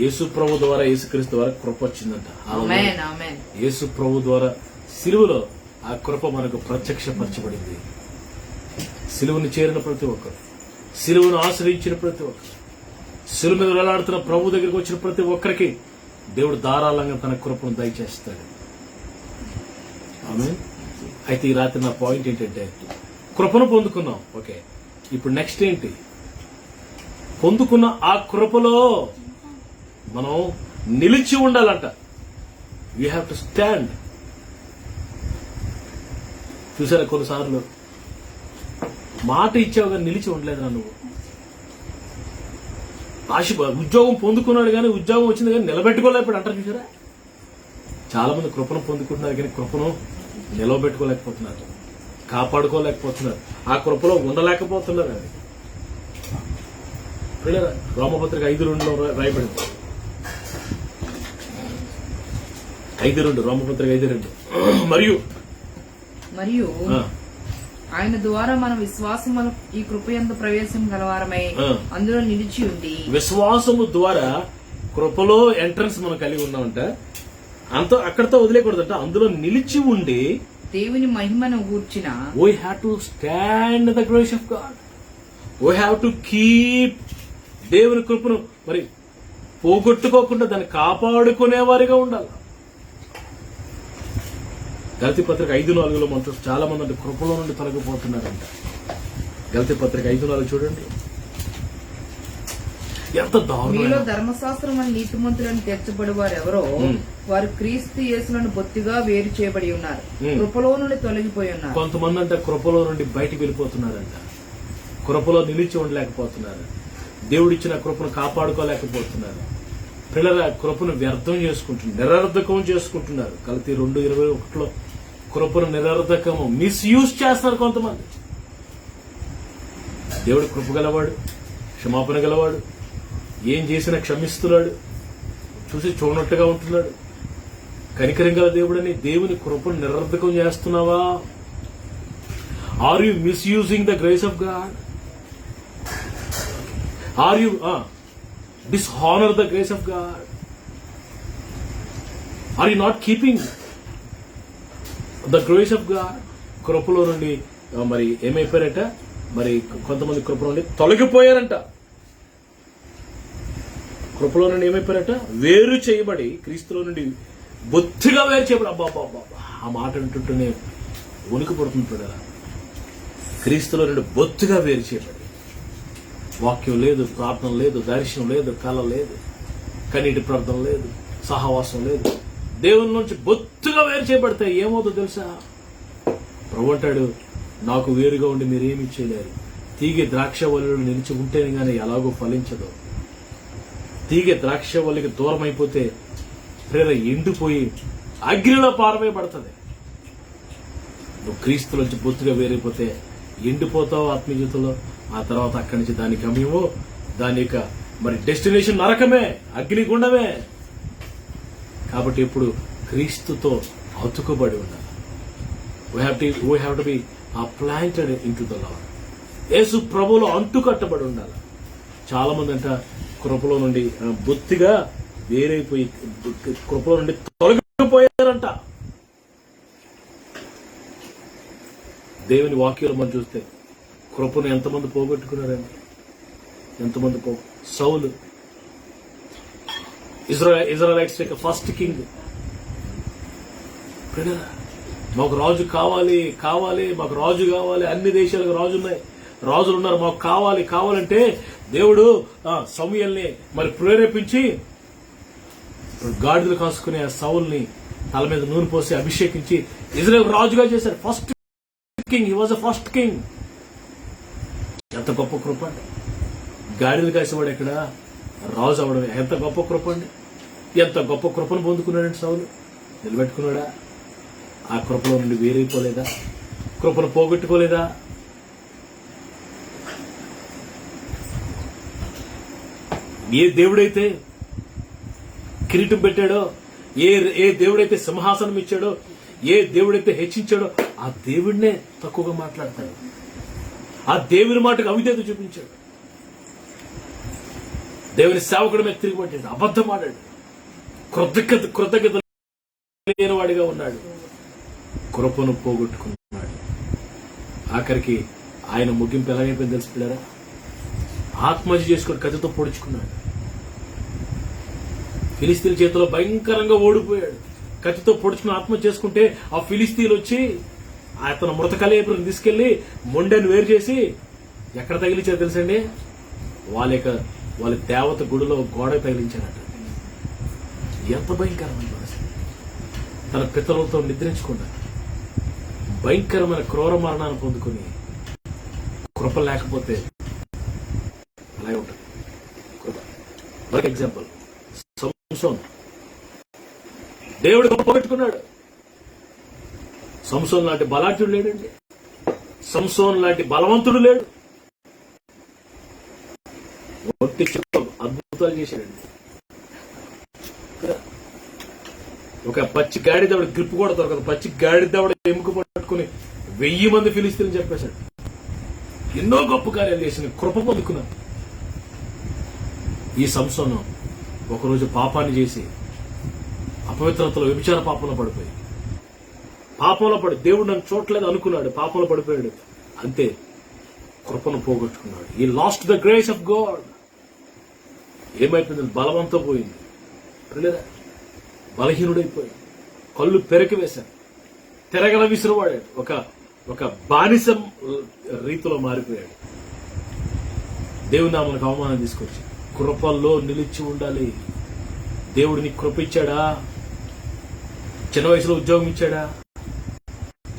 Speaker 1: యేసు ప్రభు ద్వారా, యేసుక్రీస్తు ద్వారా కృప వచ్చిందంట. యేసు ప్రభు ద్వారా సిలువలో ఆ కృప మనకు ప్రత్యక్షపరచబడింది. సిలువను చేరిన ప్రతి ఒక్కరు, సిలువను ఆశ్రయించిన ప్రతి ఒక్కరు, సిలువ మీద వేలాడుతున్న ప్రభు దగ్గరికి వచ్చిన ప్రతి ఒక్కరికి దేవుడు ధారాళంగా తన కృపను దయచేస్తాడు. ఆమేన్. అయితే ఈ రాత్రి నా పాయింట్ ఏంటంటే, కృపను పొందుకున్నాం, ఓకే. ఇప్పుడు నెక్స్ట్ ఏంటి? పొందుకున్న ఆ కృపలో మనం నిలిచి ఉండాలంట. We have to stand. చూసారా, కొన్నిసార్లు మాట ఇచ్చావు కానీ నిలిచి ఉండలేదురా నువ్వు. ఉద్యోగం పొందుకున్నాడు కానీ ఉద్యోగం వచ్చింది కానీ నిలబెట్టుకోలేకపోయాడు అంటారు చూసారా. చాలా మంది కృపను పొందుకుంటున్నారు కానీ కృపను నిలవబెట్టుకోలేకపోతున్నారు, కాపాడుకోలేకపోతున్నారు, ఆ కృపలో ఉండలేకపోతున్నారు. అది రోమపత్రిక 5:2 రాయబడింది. 5:2 రోమపత్రిక 5:2. మరియు
Speaker 2: ఆయన ద్వారా మన విశ్వాసము ఈ కృపయందు ప్రవేశం గలవారమై అందులో నిలిచి ఉండి,
Speaker 1: విశ్వాసము ద్వారా కృపలో ఎంట్రన్స్ మనం కలిగి ఉన్నామంట. అక్కడతో వదిలేకూడదంట. అందులో నిలిచి ఉండి
Speaker 2: దేవుని మహిమను గూర్చిన
Speaker 1: we have to stand the grace of God. We have to keep దేవుని కృపను మరి పోగొట్టుకోకుండా దాన్ని కాపాడుకునే వారిగా ఉండాలి. గలతీ పత్రిక 5:4 మనం చూస్తే చాలా మంది అంటే కృపలో నుండి తొలగిపోతున్నారంట. గలతీ పత్రిక 5:4 చూడండి, ఎంత దారుణం.
Speaker 2: మీలో ధర్మశాస్త్రం అని నీతిమంతులను తీర్చబడి వారు ఎవరో వారు క్రీస్తు యేసులను బొత్తిగా వేరు చేయబడి ఉన్నారు, కృపలో నుండి తొలగిపోయి ఉన్నారు.
Speaker 1: కొంతమంది అంటే కృపలో నుండి బయటికి వెళ్ళిపోతున్నారంట, కృపలో నిలిచి ఉండలేకపోతున్నారు, దేవుడిచ్చిన కృపను కాపాడుకోలేకపోతున్నారు. పిల్లల కృపను వ్యర్థం చేసుకుంటున్నారు, నిరర్ధకం చేసుకుంటున్నారు. గలతీ 2:21 కృపను నిరర్ధకము మిస్యూజ్ చేస్తున్నారు కొంతమంది. దేవుడు కృప గలవాడు, క్షమాపణ గలవాడు, ఏం చేసినా క్షమిస్తున్నాడు, చూసి చూడనట్టుగా ఉంటున్నాడు, కనికరం గల దేవుడని దేవుని కృపను నిరర్ధకం చేస్తున్నావా? Are you misusing the grace of God? Are you dishonour the grace of God? Are you not keeping the grace of God? కృపలో నుండి మరి ఏమైపోయారట, మరి కొంతమంది కృప నుండి తొలగిపోయారంట. కృపలో నుండి ఏమైపోయారట, వేరు చేయబడి, క్రీస్తులో నుండి బొత్తిగా వేరు చేయబడి. అబ్బా ఆ మాట అంటుంటేనే ఉనికి పడుతుంటాడు. క్రీస్తులో నుండి బొత్తిగా వేరు చేయబడి, వాక్యం లేదు, ప్రార్థన లేదు, దర్శనం లేదు, కళ లేదు, కన్నీటి ప్రార్థన లేదు, సహవాసం లేదు, దేవుని నుంచి బొత్తుగా వేరు చేయబడితే ఏమవుతుందో తెలుసా? ప్రభు అంటాడు, నాకు వేరుగా ఉండి మీరేమి చేయలేరు. తీగె ద్రాక్షవల్లిలో నిలిచి ఉంటేనే గానీ ఎలాగో ఫలించదు. తీగె ద్రాక్షవల్లికి దూరం అయిపోతే ప్రేర ఎండిపోయి అగ్నిలో పారవేయబడుతుంది. నువ్వు క్రీస్తులోంచి బొత్తుగా వేరైపోతే ఎండిపోతావు ఆత్మీయతలో. ఆ తర్వాత అక్కడి నుంచి దాని గమ్యమో, దాని యొక్క మరి డెస్టినేషన్ నరకమే, అగ్నిగుండమే. కాబట్టి ఇప్పుడు క్రీస్తుతో అతుకుబడి ఉండాలి. we have to be planted into the Lord. యేసు ప్రభువులో అంటుకట్టబడి ఉండాలి. చాలా మంది అంట కృపలో నుండి బొత్తిగా వేరైపోయి, కృపలో నుండి తొలగిపోయారంట. దేవుని వాక్యాలు మనం చూస్తే కృపను ఎంతమంది పోగొట్టుకున్నారండి, ఎంతమంది సౌలు, ఇజ్రాయెలైట్స్ యొక్క ఫస్ట్ కింగ్. మాకు రాజు కావాలి, మాకు రాజు కావాలి, అన్ని దేశాలకు రాజు ఉన్నాయి, రాజులు ఉన్నారు, మాకు కావాలంటే దేవుడు సమూయేలుని మరి ప్రేరేపించి గాడిదలు కాసుకునే సౌల్ని తల మీద నూనె పోసి అభిషేకించి ఇజ్రాయెల్ రాజుగా చేశారు. First king, he was a first king. ఎంత గొప్ప కృప అండి. గాడిదలు కాసేవాడు ఎక్కడ, రాజు అవడం ఎంత గొప్ప కృప అండి. ఎంత గొప్ప కృపను పొందుకున్నాడండి సౌలు. నిలబెట్టుకున్నాడా? ఆ కృపలో నుండి వేరైపోలేదా? కృపను పోగొట్టుకోలేదా? ఏ దేవుడైతే కిరీటం పెట్టాడో, ఏ దేవుడైతే సింహాసనం ఇచ్చాడో, ఏ దేవుడైతే హెచ్చించాడో ఆ దేవుడినే తక్కువగా మాట్లాడతాడు. ఆ దేవుని మాటకు అవిధేయత చూపించాడు. దేవుని సేవకుడి మీద తిరిగిపట్టాడు, అబద్ధం ఆడాడు, కృతజ్ఞత లేని వాడిగా ఉన్నాడు, కృపను పోగొట్టుకున్నాడు. ఆఖరికి ఆయన ముగింపు ఎలాగైపోయింది తెలిసి పిల్లరా? ఆత్మహత్య చేసుకుని కత్తితో పొడుచుకున్నాడు. ఫిలిస్తీన్ల చేతిలో భయంకరంగా ఓడిపోయాడు. కత్తితో పొడుచుకుని ఆత్మహత్య చేసుకుంటే ఆ ఫిలిస్తీన్లు వచ్చి అతను మృతకలేపురం తీసుకెళ్లి మొండెను వేరు చేసి ఎక్కడ తగిలించారో తెలుసండి? వాళ్ళ దేవత గుడిలో గోడ తగిలించారట. ఎంత భయంకరమైన పరిస్థితి. తన పితరులతో నిద్రించకుండా భయంకరమైన క్రూర మరణాన్ని పొందుకుని కృప లేకపోతే అలాగే ఉంటుంది. కృప. ఫర్ ఎగ్జాంపుల్ సంసోన్, దేవుడు కృప పెట్టుకున్నాడు. సంసోన్ లాంటి బలాఢ్యుడు లేడండి. సంసోన్ లాంటి బలవంతుడు లేడు. ఒట్టి అద్భుతాలు చేశాడండి. ఒక పచ్చి గాడిదవుడు గ్రిప్ కూడా దొరకదు. పచ్చి గాడిదవుడు ఎముక పట్టుకుని 1000 మంది ఫిలిస్తీన్లు చెప్పేశాడు. ఎన్నో గొప్ప కార్యాలు చేసిన కృప పొందుకున్నాం. ఈ సంసోను ఒకరోజు పాపాన్ని చేసి అపవిత్రతలో వ్యభిచార పాపంలో పడిపోయి, పాపంలో పడి దేవుడు నన్ను చూడలేదు అనుకున్నాడు, పాపంలో పడిపోయాడు. అంతే, కృపను పోగొట్టుకున్నాడు. ఈ last the grace of God. ఏమైపోయింది? బలవంతం పోయింది, బలహీనుడైపోయాడు, కళ్ళు పెరకి వేశాడు, తిరగల విసిరివాడాడు, ఒక బానిసం రీతిలో మారిపోయాడు. దేవుని నామకు అవమానం తీసుకొచ్చి కృపల్లో నిలిచి ఉండాలి. దేవుడిని కృప ఇచ్చాడా? చిన్న వయసులో ఉద్యోగం ఇచ్చాడా?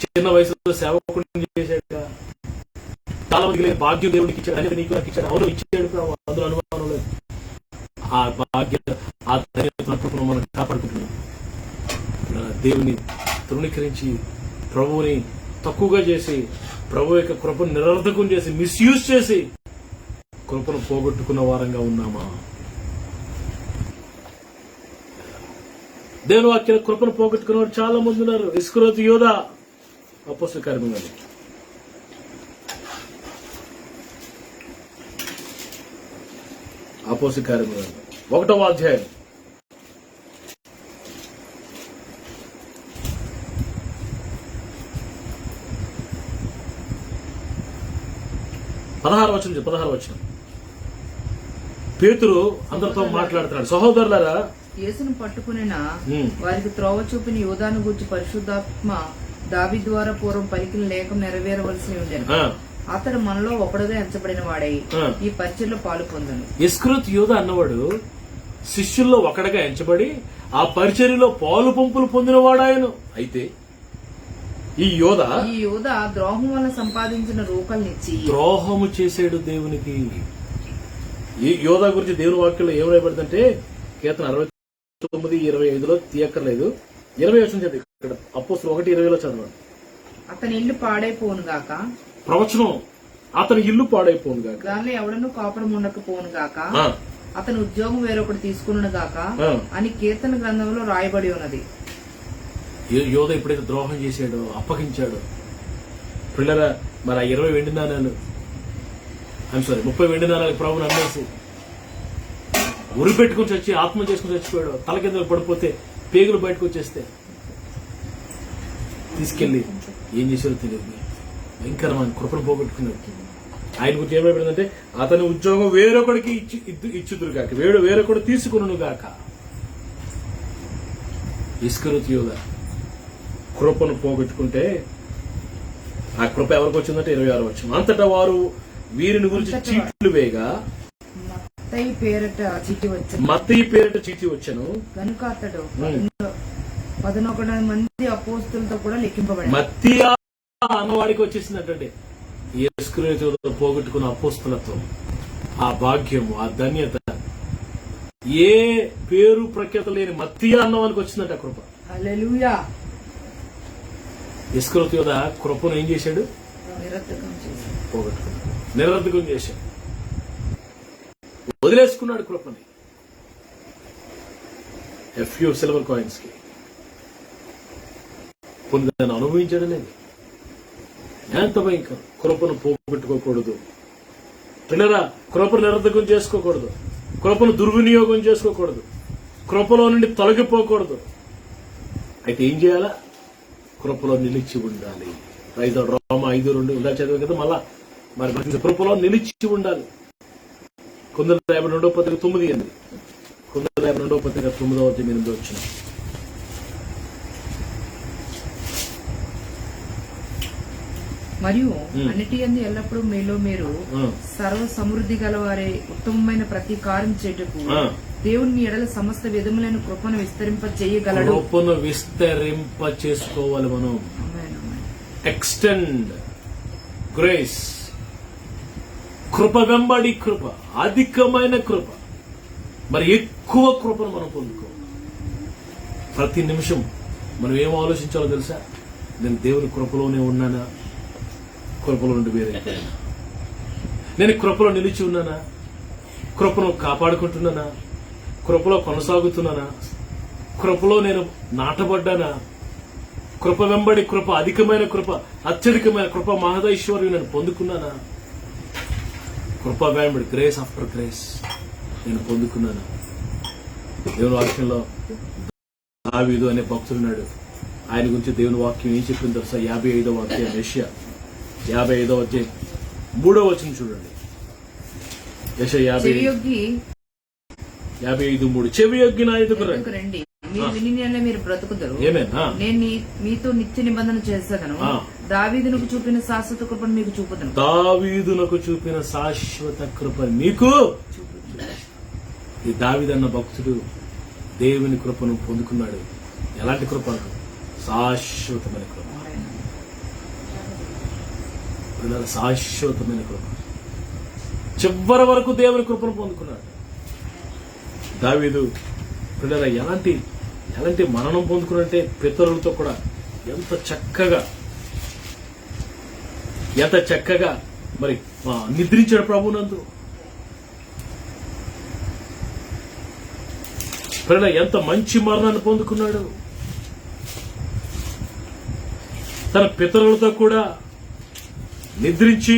Speaker 1: చిన్న వయసులో సేవకుడిని చేశాడా? చాలా మందికి లేదు భాగ్యం దేవుడికి ఇచ్చాడు, అనేది నీకు నాకు ఇచ్చాడు. అవును ఇచ్చాడు, అందులో అనుమానం లేదు. ఆ భాగ్యం, ఆ ధన్యతను మనం కాపాడుకుంటున్నాం. దేవుని తృణీకరించి ప్రభువుని తక్కువగా చేసి, ప్రభు యొక్క కృపను నిరర్థకం చేసి, మిస్యూజ్ చేసి కృపను పోగొట్టుకున్న వారంగా ఉన్నామా? దేవుని వాక్య కృపను పోగొట్టుకున్న వారు చాలా మంది ఉన్నారు. ఇస్కరియోతు యూదా అపోస్తల కార్యములు అపోస్తల కార్యములు 1వ అధ్యాయం 16వ వచనం. పేతురు అందరితో మాట్లాడుతున్నాడు. సహోదరులారా,
Speaker 2: యేసును పట్టుకునిన వారికి త్రోవ చూపిన యూదాను గూర్చి పరిశుద్ధాత్మ దావీదు ద్వారా పూర్వం పలికిన లేఖం నెరవేరవలసి ఉండేను. అతడు మనలో ఒకడుగా ఎంచబడిన వాడై ఈ పరిచయలో పాలు పొందను.
Speaker 1: ఇస్కరియోతు యూదా అన్నవాడు శిష్యుల్లో ఒకడుగా ఎంచబడి ఆ పరిచర్యలో పాలు పంపులు పొందినవాడాయను. అయితే ఈ యోధ
Speaker 2: ద్రోహం వల్ల సంపాదించిన రూకల్నిచ్చి
Speaker 1: ద్రోహము చేసాడు దేవునికి. ఈ యోధ గురించి దేవుని వాక్యంలో ఏం రాయబడిందంటే, కీర్తన 69:25 తీయక్కర్లేదు, 20 వచనం చదివి ఇక్కడ అపోస్తలులు 1:20 చదవండి.
Speaker 2: అతని ఇల్లు పాడైపోను గాక,
Speaker 1: ప్రవచనం, అతని ఇల్లు పాడైపోను గాక,
Speaker 2: దానిలో ఎవడను కాపురం ఉండకపోను గాక, అతని ఉద్యోగం వేరొకటి తీసుకును గాక అని కీర్తన గ్రంథంలో రాయబడి ఉన్నది.
Speaker 1: యోధ ఎప్పుడైతే ద్రోహం చేశాడో, అప్పగించాడో, పిల్లరా మరి 20 వెండి నాణాలు 30 వెండి నాణాలు ప్రభుని అమ్మేసి ఉరి పెట్టుకుని చచ్చి ఆత్మ చేసుకుని చచ్చిపోయాడు. తల కింద పడిపోతే పేగులు బయటకు వచ్చేస్తే తీసుకెళ్లి ఏం చేశారో తెలియదు. భయంకరమైన కృపను పోగొట్టుకున్నాడు. ఆయన గురించి ఏమైపోయిందంటే, అతని ఉద్యోగం వేరొకడికి ఇచ్చుదురు గాక, వేరొకడు తీసుకును గాక. ఇస్కరియోతు యూదా కృపను పోగొట్టుకుంటే ఆ కృప ఎవరికి వచ్చిందంటే 26 వచనం. అంతటా వారు వీరిని గురించి చీట్లు వేయగా మత్తయి పేరిట చీటి వచ్చెను
Speaker 2: కనుక అతడు 11 మంది అపోస్తులతో కూడా లెక్కింపబడి.
Speaker 1: మత్తయి అన్నవాడికి వచ్చేసిందంటే ఇస్కరియోతు పోగొట్టుకున్న అపోస్తులత్వం, ఆ భాగ్యము, ఆ ధన్యత ఏ పేరు ప్రఖ్యాత లేని మత్తయి అన్నవానికి వచ్చిందంట కృప.
Speaker 2: హల్లెలూయా.
Speaker 1: ఇస్కరియోతు యూదా కృపను ఏం చేశాడు? పోగొట్టుకున్నాడు, నిరర్థకం చేశాడు, వదిలేసుకున్నాడు కృపని. ఫ్యూ సిల్వర్ కాయిన్స్ కి కొన్ని దాన్ని అనుభవించడం లేదు. ఎంత భయంకరం. కృపను పోగొట్టుకోకూడదు పిల్లరా. కృపను నిరర్థకం చేసుకోకూడదు, కృపను దుర్వినియోగం చేసుకోకూడదు, కృపలో నుండి తొలగిపోకూడదు. అయితే ఏం చేయాలా? కృపలో నిలిచి ఉండాలి. రోమా 5:2 ఇలా చదివాం కదా. మళ్ళా మరి కృపలో నిలిచి ఉండాలి. కొందరు 52వ పత్రిక 9:8, కొందరు 52వ పత్రిక 9వ అధ్యాయం 8 వచ్చిన.
Speaker 2: మరియు అన్నిటి యందు ఎల్లప్పుడూ మీలో మీరు సర్వ సమృద్ధి గలవారే ఉత్తమమైన ప్రతి కార్యం చేయుటకు దేవుని ఎడల సమస్త విధములైన కృపను విస్తరింప చేయగలడు.
Speaker 1: కృపను విస్తరింప చేసుకోవాలి మనం. ఎక్స్టెండ్ గ్రేస్ కృప వెంబడి కృప, అధికమైన కృప, మరి ఎక్కువ కృపను మనం పొందుకోవాలి. ప్రతి నిమిషం మనం ఏం ఆలోచించాలో తెలుసా? నేను దేవుని కృపలోనే ఉన్నానా, కృపలో నుండి వేరైపోయినా? నేను కృపలో నిలిచి ఉన్నానా, కృపను కాపాడుకుంటున్నానా, కృపలో కొనసాగుతున్నానా, కృపలో నేను నాటబడ్డానా? కృప వెంబడి కృప, అధికమైన కృప, అత్యధికమైన కృప, మహదైశ్వర్యం నేను పొందుకున్నానా? కృప వెంబడి గ్రేస్ ఆఫ్టర్ గ్రేస్ నేను పొందుకున్నానా? దేవుని వాక్యంలో దావీదు అనే భక్తుడున్నాడు. ఆయన గురించి దేవుని వాక్యం ఏం చెప్పింది తెలుసా? 55వ అధ్యాయం, యెషయా 55వ అధ్యాయం 3వ వచనం చూడండి. యెషయా 55:3. చెవి యొగ్గి నా ఎదుగు
Speaker 2: రండి, మీరు విని నెల మీరు బ్రతుకుదరు.
Speaker 1: ఏమేనా?
Speaker 2: నేను మీతో నిత్య నిబంధన చేసేదను. దావీదునకు చూపిన శాశ్వత కృపను మీకు చూపుదను.
Speaker 1: దావీదునకు చూపిన శాశ్వత కృప మీకు. ఈ దావీదన్న భక్తుడు దేవుని కృపను పొందుకున్నాడు. ఎలాంటి కృప? శాశ్వతమైన కృప. శాశ్వతమైన కృప. చివరి వరకు దేవుని కృపను పొందుకున్నాడు దావీదు. పిల్లల ఎలాంటి మరణం పొందుకున్నంటే పితరులతో కూడా ఎంత చక్కగా మరి నిద్రించాడు ప్రభునందు. పిల్లల ఎంత మంచి మరణాన్ని పొందుకున్నాడు. తన పితరులతో కూడా నిద్రించి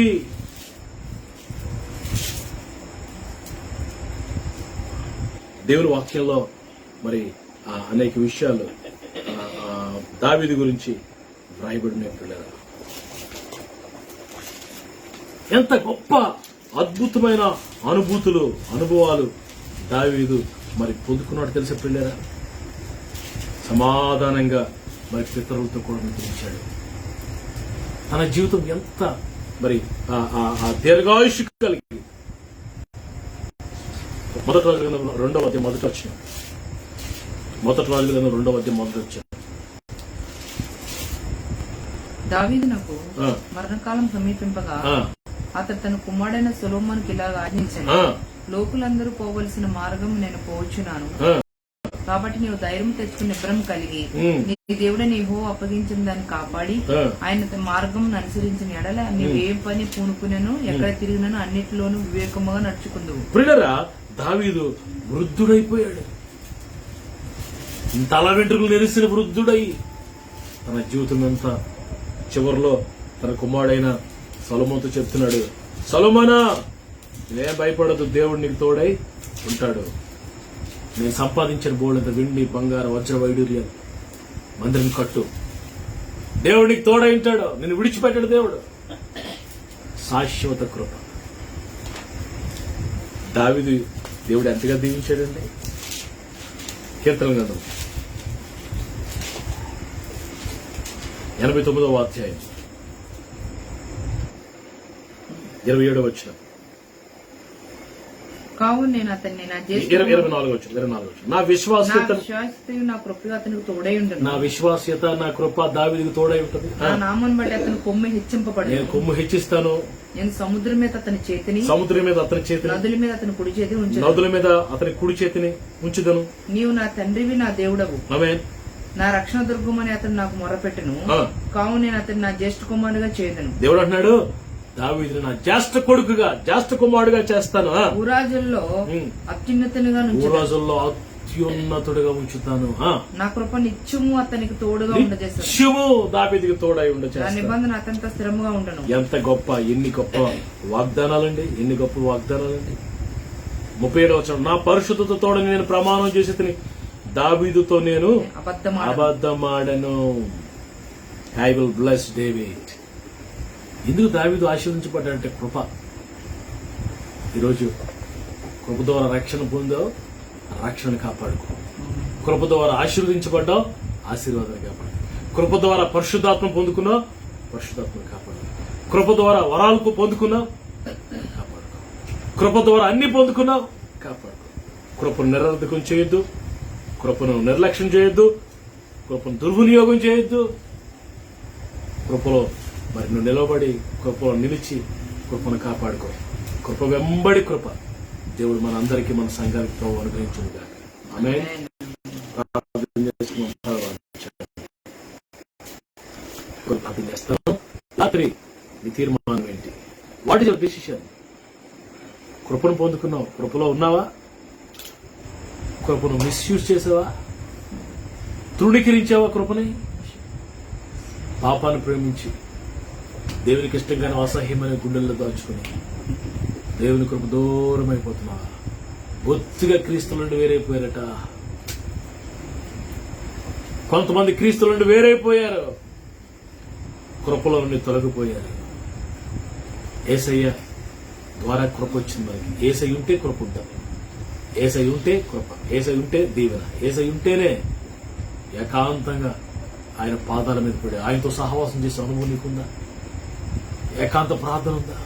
Speaker 1: దేవుని వాక్యంలో మరి అనేక విషయాలు దావీదు గురించి వ్రాయబడిన పిల్లలు. ఎంత గొప్ప అద్భుతమైన అనుభవాలు దావీదు మరి పొందుకున్నాడు తెలుసా పిల్లరా? సమాధానంగా మరి పితరులతో కూడా నిద్రించాడు. తన జీవితం ఎంత మరి దీర్ఘాయుష్ కలిగి. మొదటి రాజుల గ్రంథం 2వ అధ్యాయం మొదటి వచ్చిన
Speaker 2: దావీదునకు మరణకాలం సమీపింపగా అతడు తన కుమారుడైన సొలొమోనుకి ఇలాగ ఆజ్ఞించాడు. లోకులందరూ పోవలసిన మార్గం నేను పోవచ్చున్నాను. కాబట్టి నీవు ధైర్యం తెచ్చుకుని నిబ్రం కలిగి నీ దేవుడని యెహోవా అప్పగించిన దాన్ని కాపాడి ఆయన మార్గం అనుసరించిన ఎడల నీవు ఏ పని పూనుకునేను, ఎక్కడ తిరిగినను అన్నిటిలోనూ వివేకముగా నడుచుకుందువు.
Speaker 1: ప్రియులారా, దావీదు వృద్ధుడైపోయాడు. తల వెంట్రుకలు నెరిసిన వృద్ధుడై తన జీవితం అంతా చివరిలో తన కుమారుడైన సొలొమోనుతో చెప్తున్నాడు, సొలొమోనా నువ్వేం భయపడదు, దేవుడు నీకు తోడై ఉంటాడు. నేను సంపాదించిన బోళ్ళంత వెండి బంగారం వజ్ర వైడూర్యాలు మందిరం కట్టు, దేవుడు నీకు తోడై ఉంటాడు, నిన్ను విడిచిపెట్టాడు దేవుడు. శాశ్వత కృప. దావీదు దేవుడు ఎంతగా దీవించాడండి. కీర్తన గ్రంథం 89వ అధ్యాయం 27వ వచనం.
Speaker 2: కావున నేను అతన్ని నా
Speaker 1: 24వ వచనం. నా విశ్వాస్యత
Speaker 2: నా కృప అతనికి తోడై ఉంటుంది.
Speaker 1: నా విశ్వాస్యత నా కృప దావీదుకు తోడై ఉంటుంది.
Speaker 2: నా నామం బట్టి అతని కొమ్ము హెచ్చింపబడి
Speaker 1: నేను కొమ్ము హెచ్చిస్తాను.
Speaker 2: నేను సముద్రం మీద అతని చేతిని
Speaker 1: నదుల మీద అతని కుడి చేతిని ఉంచుదను.
Speaker 2: నీవు నా తండ్రివి, నా దేవుడవు,
Speaker 1: ఆమేన్.
Speaker 2: నా రక్షణ దుర్గమని అతను నాకు మొరపెట్టును. కావున నేను అతన్ని నా జ్యేష్ఠ కుమారుడుగా చేయదను.
Speaker 1: దేవుడు అంటున్నాడు, దావీదుని నా జ్యేష్ఠ కొడుకుగా, జ్యేష్ఠ కుమారుడుగా చేస్తాను.
Speaker 2: భూరాజుల్లో అత్యున్నతునిగా
Speaker 1: అత్యున్నతుడిగా ఉంచుతాను.
Speaker 2: నా కృప నిత్యము అతనికి తోడుగా ఉండజేస్తాను.
Speaker 1: నిత్యము దావీదుకి తోడై ఉండజేస్తాను.
Speaker 2: నా నిబంధన అతనితో స్థిరంగా ఉండను.
Speaker 1: ఎంత గొప్ప, ఎన్ని గొప్ప వాగ్దానాలండి. 37వ వచనం. నా పరిశుద్ధత తోడని నేను ప్రమాణం చేసి దావీదుతో నేను అబద్ధమాడను. I will bless David. ఎందుకు దావీదు ఆశీర్వదించబడ్డాడంటే కృప. ఈరోజు కృప ద్వారా రక్షణ పొందావు, రక్షణ కాపాడుకో. కృప ద్వారా ఆశీర్వదించబడ్డావు, ఆశీర్వాదాన్ని కాపాడు. కృప ద్వారా పరిశుద్ధాత్మ పొందుకున్నావు, పరిశుద్ధాత్మను కాపాడు. కృప ద్వారా వరాలకు పొందుకున్నావు, కాపాడుకో. కృప ద్వారా అన్ని పొందుకున్నావు, కాపాడుకో. కృపను నిరర్ధకం చేయొద్దు, కృపను నిర్లక్ష్యం చేయొద్దు, కృపను దుర్వినియోగం చేయొద్దు. కృపలో మరి నువ్వు నిలబడి, కృపలో నిలిచి కృపను కాపాడుకో. కృప వెంబడి కృప దేవుడు మన అందరికీ మన సంఘానికి ప్రభు అనుగ్రహించునుగా. ఆమేన్. ప్రార్థన చేస్తాం. రాత్రి నీ తీర్మానం ఏంటి? What is your decision? కృపను పొందుకున్నావు, కృపలో ఉన్నావా? కృపను మిస్యూజ్ చేసావా? తృణీకరించావా కృపని? పాపాన్ని ప్రేమించి దేవునికి ఇష్టంగానే అసహ్యమైన గుండెల్లో దాచుకుని దేవుని కృప దూరం అయిపోతున్నావా? బొత్తిగా క్రీస్తుల నుండి వేరైపోయారట. కొంతమంది క్రీస్తుల నుండి వేరైపోయారు, కృపలో నుండి తొలగిపోయారు. యేసయ్య ద్వారా కృప వచ్చింది మనకి. యేసయ్య ఉంటే కృప ఉంటుంది, యేసయ్య ఉంటే కృప, యేసయ్య ఉంటే దీవెన, యేసయ్య ఉంటేనే ఏకాంతంగా ఆయన పాదాల మీద పడి ఆయనతో సహవాసం చేసే అనుభవం నీకుందా? ఏకాంత ప్రార్థన ఉందా?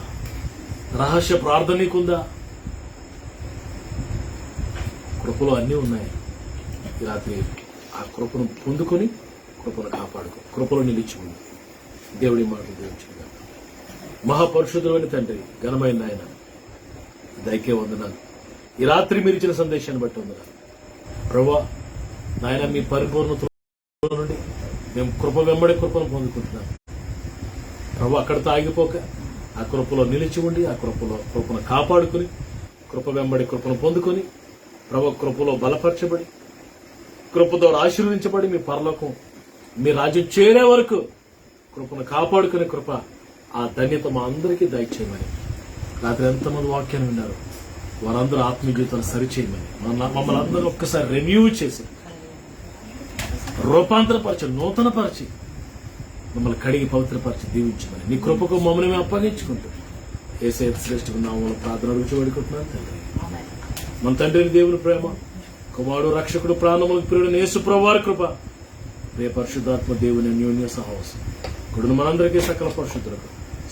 Speaker 1: రహస్య ప్రార్థన నీకుందా? కృపలో అన్నీ ఉన్నాయి. ఈ రాత్రి ఆ కృపను పొందుకొని కృపను కాపాడుకో, కృపలో నిలిచిపోయి దేవుడి మాటలు దేవుచుకుందాం. మహాపరిశుద్ధుడైన తండ్రి, ఘనమైన ఆయన, దయకే వందనాలు. ఈ రాత్రి మీరు ఇచ్చిన సందేశాన్ని బట్టి వందనాలు ప్రభువా. నాయన మీ పరిపూర్ణత నుండి మేము కృప వెంబడి కృపను పొందుకుంటున్నాం ప్రభు. అక్కడితో ఆగిపోక ఆ కృపలో నిలిచి ఉండి ఆ కృపను కాపాడుకుని కృప వెంబడి కృపను పొందుకొని ప్రభు కృపలో బలపరచబడి కృప ద్వారా ఆశీర్వదించబడి మీ పరలోకం మీ రాజ్యం చేరే వరకు కృపను కాపాడుకునే కృప, ఆ ధన్యత మా అందరికీ దయచేయమని. రాత్రి ఎంతమంది వాక్యాన్ని విన్నారు వారందరూ ఆత్మీయ జీవితాలు సరిచేయమని, మమ్మల్ని అందరూ ఒక్కసారి రెన్యూ చేసి రూపాంతరపరిచి నూతనపరిచి మమ్మల్ని కడిగి పవిత్రపరిచి దీవించమని నీ కృపకు మమ్మల్ని మేము అప్పగించుకుంటూ యేసయ్య శ్రేష్ఠ నామములో ప్రార్థన అడుగుతూ వేడుకుంటున్నాను తండ్రి. మన తండ్రిని దేవుని ప్రేమ, కుమారుడు రక్షకుడు ప్రాణములకు ప్రియుడైన యేసు ప్రభువారి కృప, ప్రియ పరిశుద్ధాత్మ దేవుని అన్యోన్య సహవాసం కుడును మనందరికీ సకల పరిశుద్ధులకు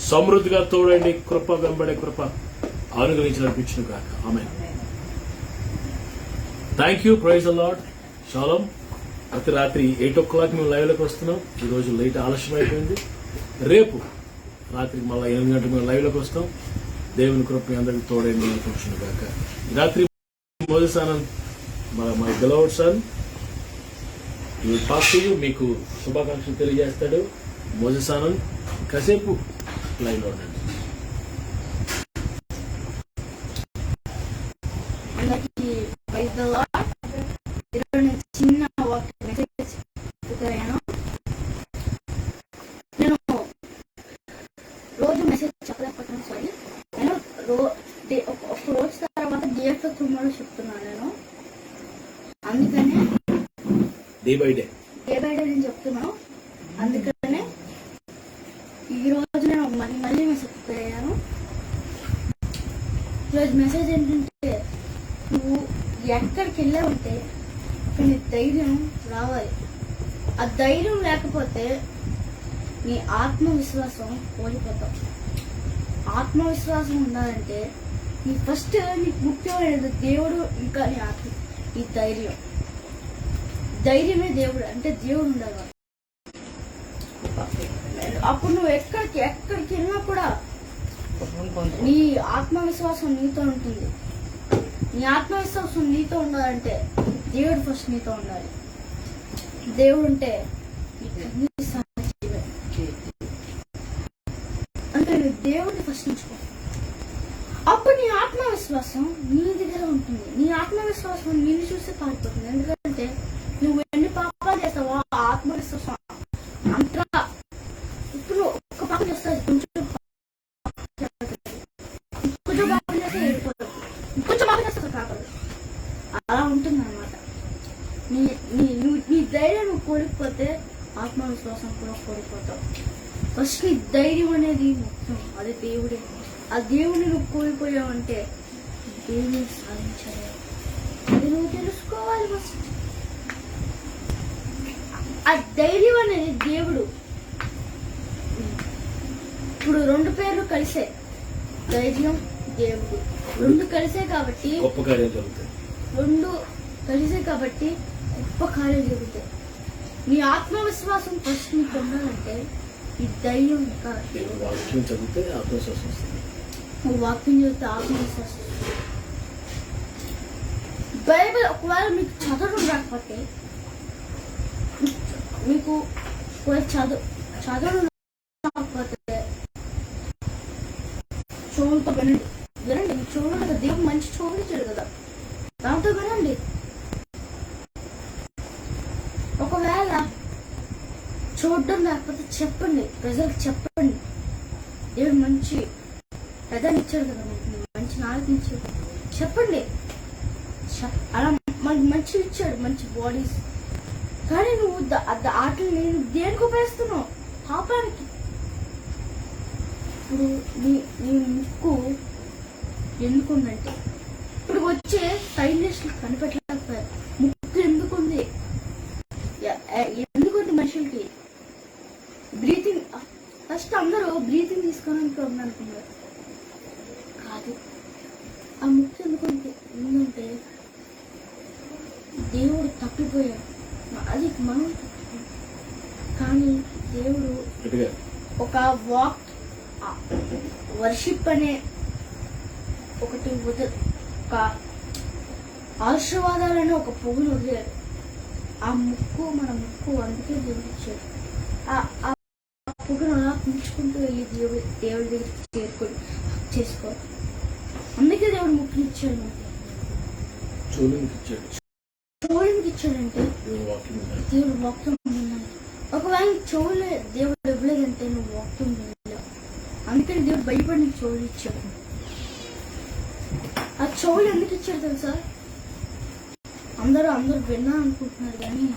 Speaker 1: సమృద్ధిగా తోడండి. కృప వెంబడే కృప అనుగ్రహించి నడిపించును గాక. ఆమేన్. Thank you. Praise the lord. షాలోమ్. ప్రతి రాత్రి 8 o'clock మేము లైవ్ లోకి వస్తున్నాం. ఈ రోజు లేట్ ఆలస్యం అయిపోయింది. రేపు రాత్రికి మళ్ళీ 8 గంటలకు మేము లైవ్ లోకి వస్తాం. దేవుని కృప మీ అందరికి తోడండి నడిపించును గాక. రాత్రి Moses Anand, my beloved son, మీకు శుభాకాంక్షలు తెలియజేస్తాడు. మోజెస్ ఆనంద్ కాసేపు లైవ్ లో ఉండండి.
Speaker 3: చిన్న మెసేజ్ నేను రోజు మెసేజ్ చెప్పలేకపోతున్నాను. సారీ, నేను ఒక రోజు తర్వాత గిఫ్ట్ టుమారో చెప్తున్నాను. నేను అందుకనే
Speaker 1: డే బై డే
Speaker 3: నేను చెప్తున్నాను. అందుకనే ఈ రోజు నేను మళ్ళీ మెసేజ్ పెట్టాను. ఈరోజు మెసేజ్ ఏంటంటే, నువ్వు ఎక్కడికి వెళ్ళావంటే నీ ధైర్యం రావాలి. ఆ ధైర్యం లేకపోతే నీ ఆత్మవిశ్వాసం కోల్పోతావు. ఆత్మవిశ్వాసం ఉండాలంటే ఫస్ట్ నీకు ముఖ్యమైనది దేవుడు, ఇంకా నీ ఆత్మ, ఈ ధైర్యం. ధైర్యమే దేవుడు అంటే దేవుడు ఉండాలి. అప్పుడు నువ్వు ఎక్కడికి వెళ్ళినా కూడా నీ ఆత్మవిశ్వాసం నీతో ఉంటుంది. నీ ఆత్మవిశ్వాసం నీతో ఉండాలంటే దేవుడు ఫస్ట్ నీతో ఉండాలి. దేవుడు ఉంటే అంటే దేవుడిని ఫస్ట్ ఉంచుకో. అప్పుడు నీ ఆత్మవిశ్వాసం నీ దగ్గర ఉంటుంది. నీ ఆత్మవిశ్వాసం నిన్ను చూసి పారిపోతుంది. ఎందుకంటే నువ్వు ఎన్ని పాపాలు చేస్తావో ఆ ఆత్మవిశ్వాసం అంతా. ఇప్పుడు ఒక్క పాపం చేస్తుంది, కొంచెం పాపం చేస్తే ఏడిపోతుంది, కొంచెం పాపం చేస్తుంది కాపాడు. అలా ఉంటుంది అన్నమాట. నీ ధైర్యం నువ్వు కోల్పోతే ఆత్మవిశ్వాసం కూడా కోల్పోతావు. ఫస్ట్ నీ ధైర్యం అనేది ముఖ్యం. అది దేవుడే. ఆ దేవుడిని నువ్వు కోల్పోయావంటే దేవుని సాధించలేవు. అది నువ్వు తెలుసుకోవాలి ఫస్ట్. ఆ ధైర్యం అనేది దేవుడు. ఇప్పుడు 2 పేర్లు కలిసే, ధైర్యం, దేవుడు, 2 కలిసే కాబట్టి
Speaker 1: గొప్ప కార్యాలు జరుగుతాయి.
Speaker 3: 2 కలిసే కాబట్టి గొప్ప కార్యాలు జరుగుతాయి. నీ ఆత్మవిశ్వాసం ఫస్ట్ నీకు ఉండాలంటే ఈ ధైర్యం ఇంకా
Speaker 1: వాక్యం చదివితే ఆత్మవిశ్వాసం వస్తుంది.
Speaker 3: నువ్వు వాక్యం చదివితే ఆత్మవిశ్వాసం. బైబిల్ ఒకవేళ మీకు చదవడం రాకపోతే, మీకు చదవడం రాకపోతే చెవులతో వినండి. మీ చెవులు కదా, దేవుడు మంచి చెవులు ఇచ్చాడు కదా, దాంతో వినండి. ఒకవేళ చూడడం లేకపోతే చెప్పండి, ప్రజలకు చెప్పండి. దేవుడు మంచి ప్రజలు ఇచ్చాడు కదా, మంచి నాలుగు ఇచ్చాడు, చెప్పండి. అలా మనకి మంచి ఇచ్చాడు, మంచి బాడీస్. కానీ నువ్వు ఆటలు నేను దేనికి ఉపయోగిస్తున్నావు? పాపానికి. ఇప్పుడు నీ ముక్కు ఎందుకుందంటే, ఇప్పుడు వచ్చే సైంటిస్టులు కనిపెట్టలేకపోయారు ముక్కు ఎందుకుంది, ఎందుకుంది మనుషులకి. బ్రీతింగ్ ఫస్ట్ అందరూ బ్రీతింగ్ తీసుకోవడానికి ఉందనుకున్నారు, కాదు. ఆ ముక్కు ఎందుకుంది ఎందుకంటే దేవుడు తప్పిపోయాడు, అది మనం. కానీ దేవుడు ఒక వర్షిప్ అనే ఒకటి ఒక ఆశీర్వాదాలనే ఒక పొగులు వదిలేడు. ఆ ముక్కు మన ముక్కు అందుకే దేవుడు ఇచ్చాడు. ఆ పొగును అలా పీల్చుకుంటూ వెళ్ళి దేవుడి దగ్గర చేసుకో. అందుకే దేవుడు ముక్కుని ఇచ్చాడు, మనకి చెవులకి ఇచ్చాడంటే దేవుడు వాక్యం విన్నాను. ఒకవేళ చెవులు దేవుడు ఇవ్వలేదంటే నువ్వు వాక్యం వినలేవు. అందుకని దేవుడు భయపడి నీకు చెవులు ఇచ్చాడు. ఆ చెవులు ఎందుకు ఇచ్చాడు తెలుసా? అందరూ విన్నా అనుకుంటున్నారు, కానీ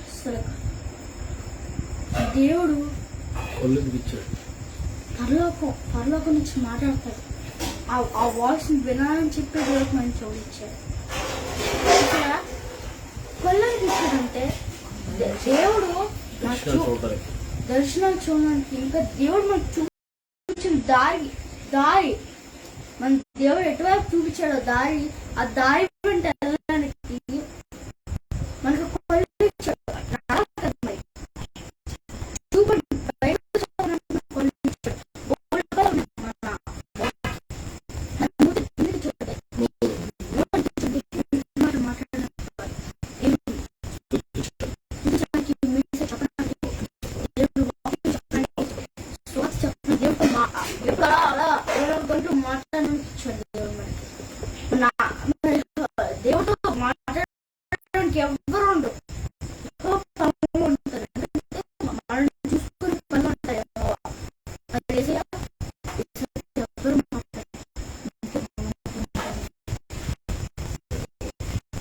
Speaker 3: అసలు దేవుడు పరలోకం నుంచి మాట్లాడతాడు. ఆ వాయిస్ వినాలని చెప్పి దేవుడికి మనం చెవులు ఇచ్చాడు. కొల్లకి ఇచ్చాడంటే దేవుడు దర్శనాలు చూడడానికి, ఇంకా దేవుడు మనకు చూపించిన దారి మన దేవుడు ఎటువైపు చూపించాడో దారి, ఆ దారి వెంట వెళ్ళడానికి మనకు కొల్ల ఇచ్చాడు. దేవుడితో మాట్లాడడానికి ఎవ్వరు ఉండరు, మనం చూసుకుని పని ఉంటాయి. ఎవ్వరు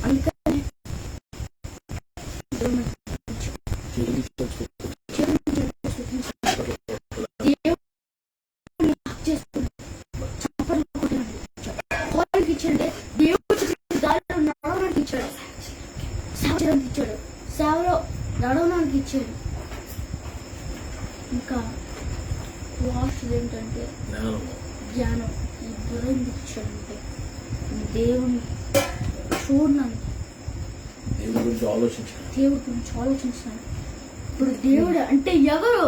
Speaker 3: అందుకని ఇచ్చాడు, సేవలో నడవడానికి ఇచ్చాడు. ఇంకా లాస్ట్ ఏంటంటే జ్ఞానం. ఈ బుర్ర ఎందుకు ఇచ్చాడంటే దేవుని చూడడానికి, దేవుడి గురించి ఆలోచించాను. ఇప్పుడు దేవుడు అంటే ఎవరు,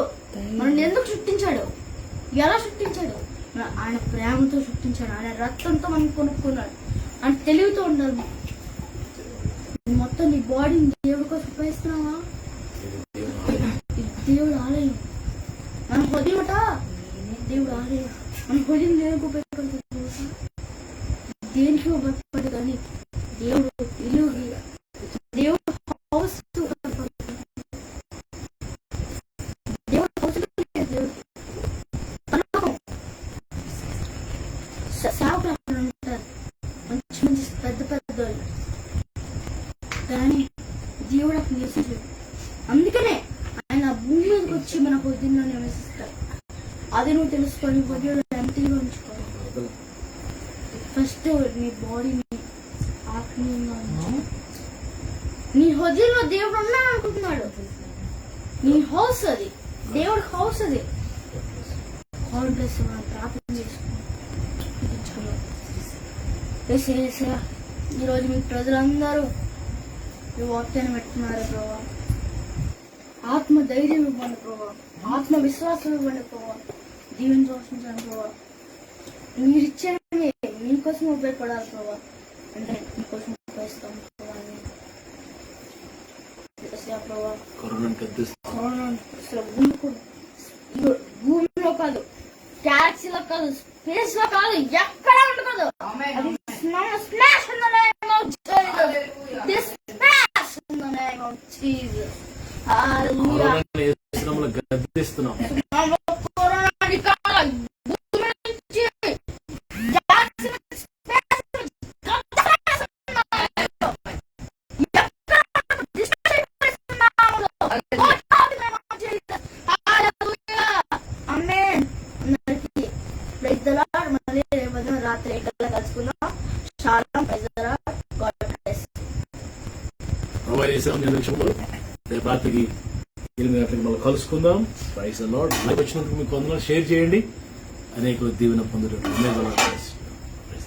Speaker 3: మనం ఎందుకు సృష్టించాడు, ఎలా సృష్టించాడు? ఆయన ప్రేమతో సృష్టించాడు, ఆయన రక్తంతో మనం కొనుక్కున్నాడు, ఆయన తెలివితో ఉండాలి. మొత్తం నీ బాడీని దేవుడి కోసం ఉపయోగిస్తున్నావా? దేవుడు ఆలయం, మన హృదయమట దేవుడు ఆలయం. మన హృదయం దేనికి ఉపయోగపడుతుంది? దేనికి ఉపయోగపడదు, కానీ దేవుడు ఇల్లు, దేవుడు హౌస్, దేవుడు హౌస్, దేవుడు సేవకులు అక్కడ ఉంటారు, మంచి మంచి పెద్ద పెద్ద వాళ్ళు, కానీ దేవుడు అక్కడ నివసించాడు. అందుకనే ఆయన భూమి మీదకి వచ్చి మన హృదయంలో నివసిస్తాడు. అది నువ్వు తెలుసుకొని హృదయంలో ఎంతగా ఉంచుకోవాలి. ఫస్ట్ నీ బాడీని ఆత్మీయంగా ఉంచు. నీ హృదయంలో దేవుడు ఉన్నాడు అనుకుంటున్నాడు, నీ హౌస్ అది, దేవుడు హౌస్ అది. మనం ప్రార్థన చేసుకున్నాం. ఈరోజు మీ ప్రజలందరూ ఈ వాక్యాన్ని పెట్టుకున్నారు ప్రభావ. ఆత్మ ధైర్యం ఇవ్వండి ప్రభావ, ఆత్మ విశ్వాసం ఇవ్వండి ప్రభావ, దీవెని చూసించండి ప్రభావ. మీరు ఇచ్చేవి మీకోసం ఉపయోగపడాలి ప్రభా. అంటే మీకోసం ఉపయోగిస్తాం ప్రభా అని. యేసయ్యా ప్రభా,
Speaker 1: కరోనాను గద్దిస్తాం.
Speaker 3: కరోనా అసలు భూమిలో కాదు, గ్యాలక్సీలో కాదు, స్పేస్ లో కాదు, ఎక్కడ ఉండదు. Smash in the name of Jesus. This smash in the name of Jesus. Hallelujah.
Speaker 1: కరోనాను యేసు నామములో గద్దిస్తున్నాం.
Speaker 3: కరోనాని కాదు, భూమి నుంచి గ్యాలక్సీ స్పేస్ రాత్రి కలుసుకున్నాం. చాలా
Speaker 1: ప్రభు యేసు నామములో విషయంలో రేపు రాత్రికి 8 గంటలకు మళ్ళీ కలుసుకుందాం. Praise the lord. లైవ్ వచ్చినందుకు మీకు వందనాలు. షేర్ చేయండి, అనేక దీవెన పొందుటకు.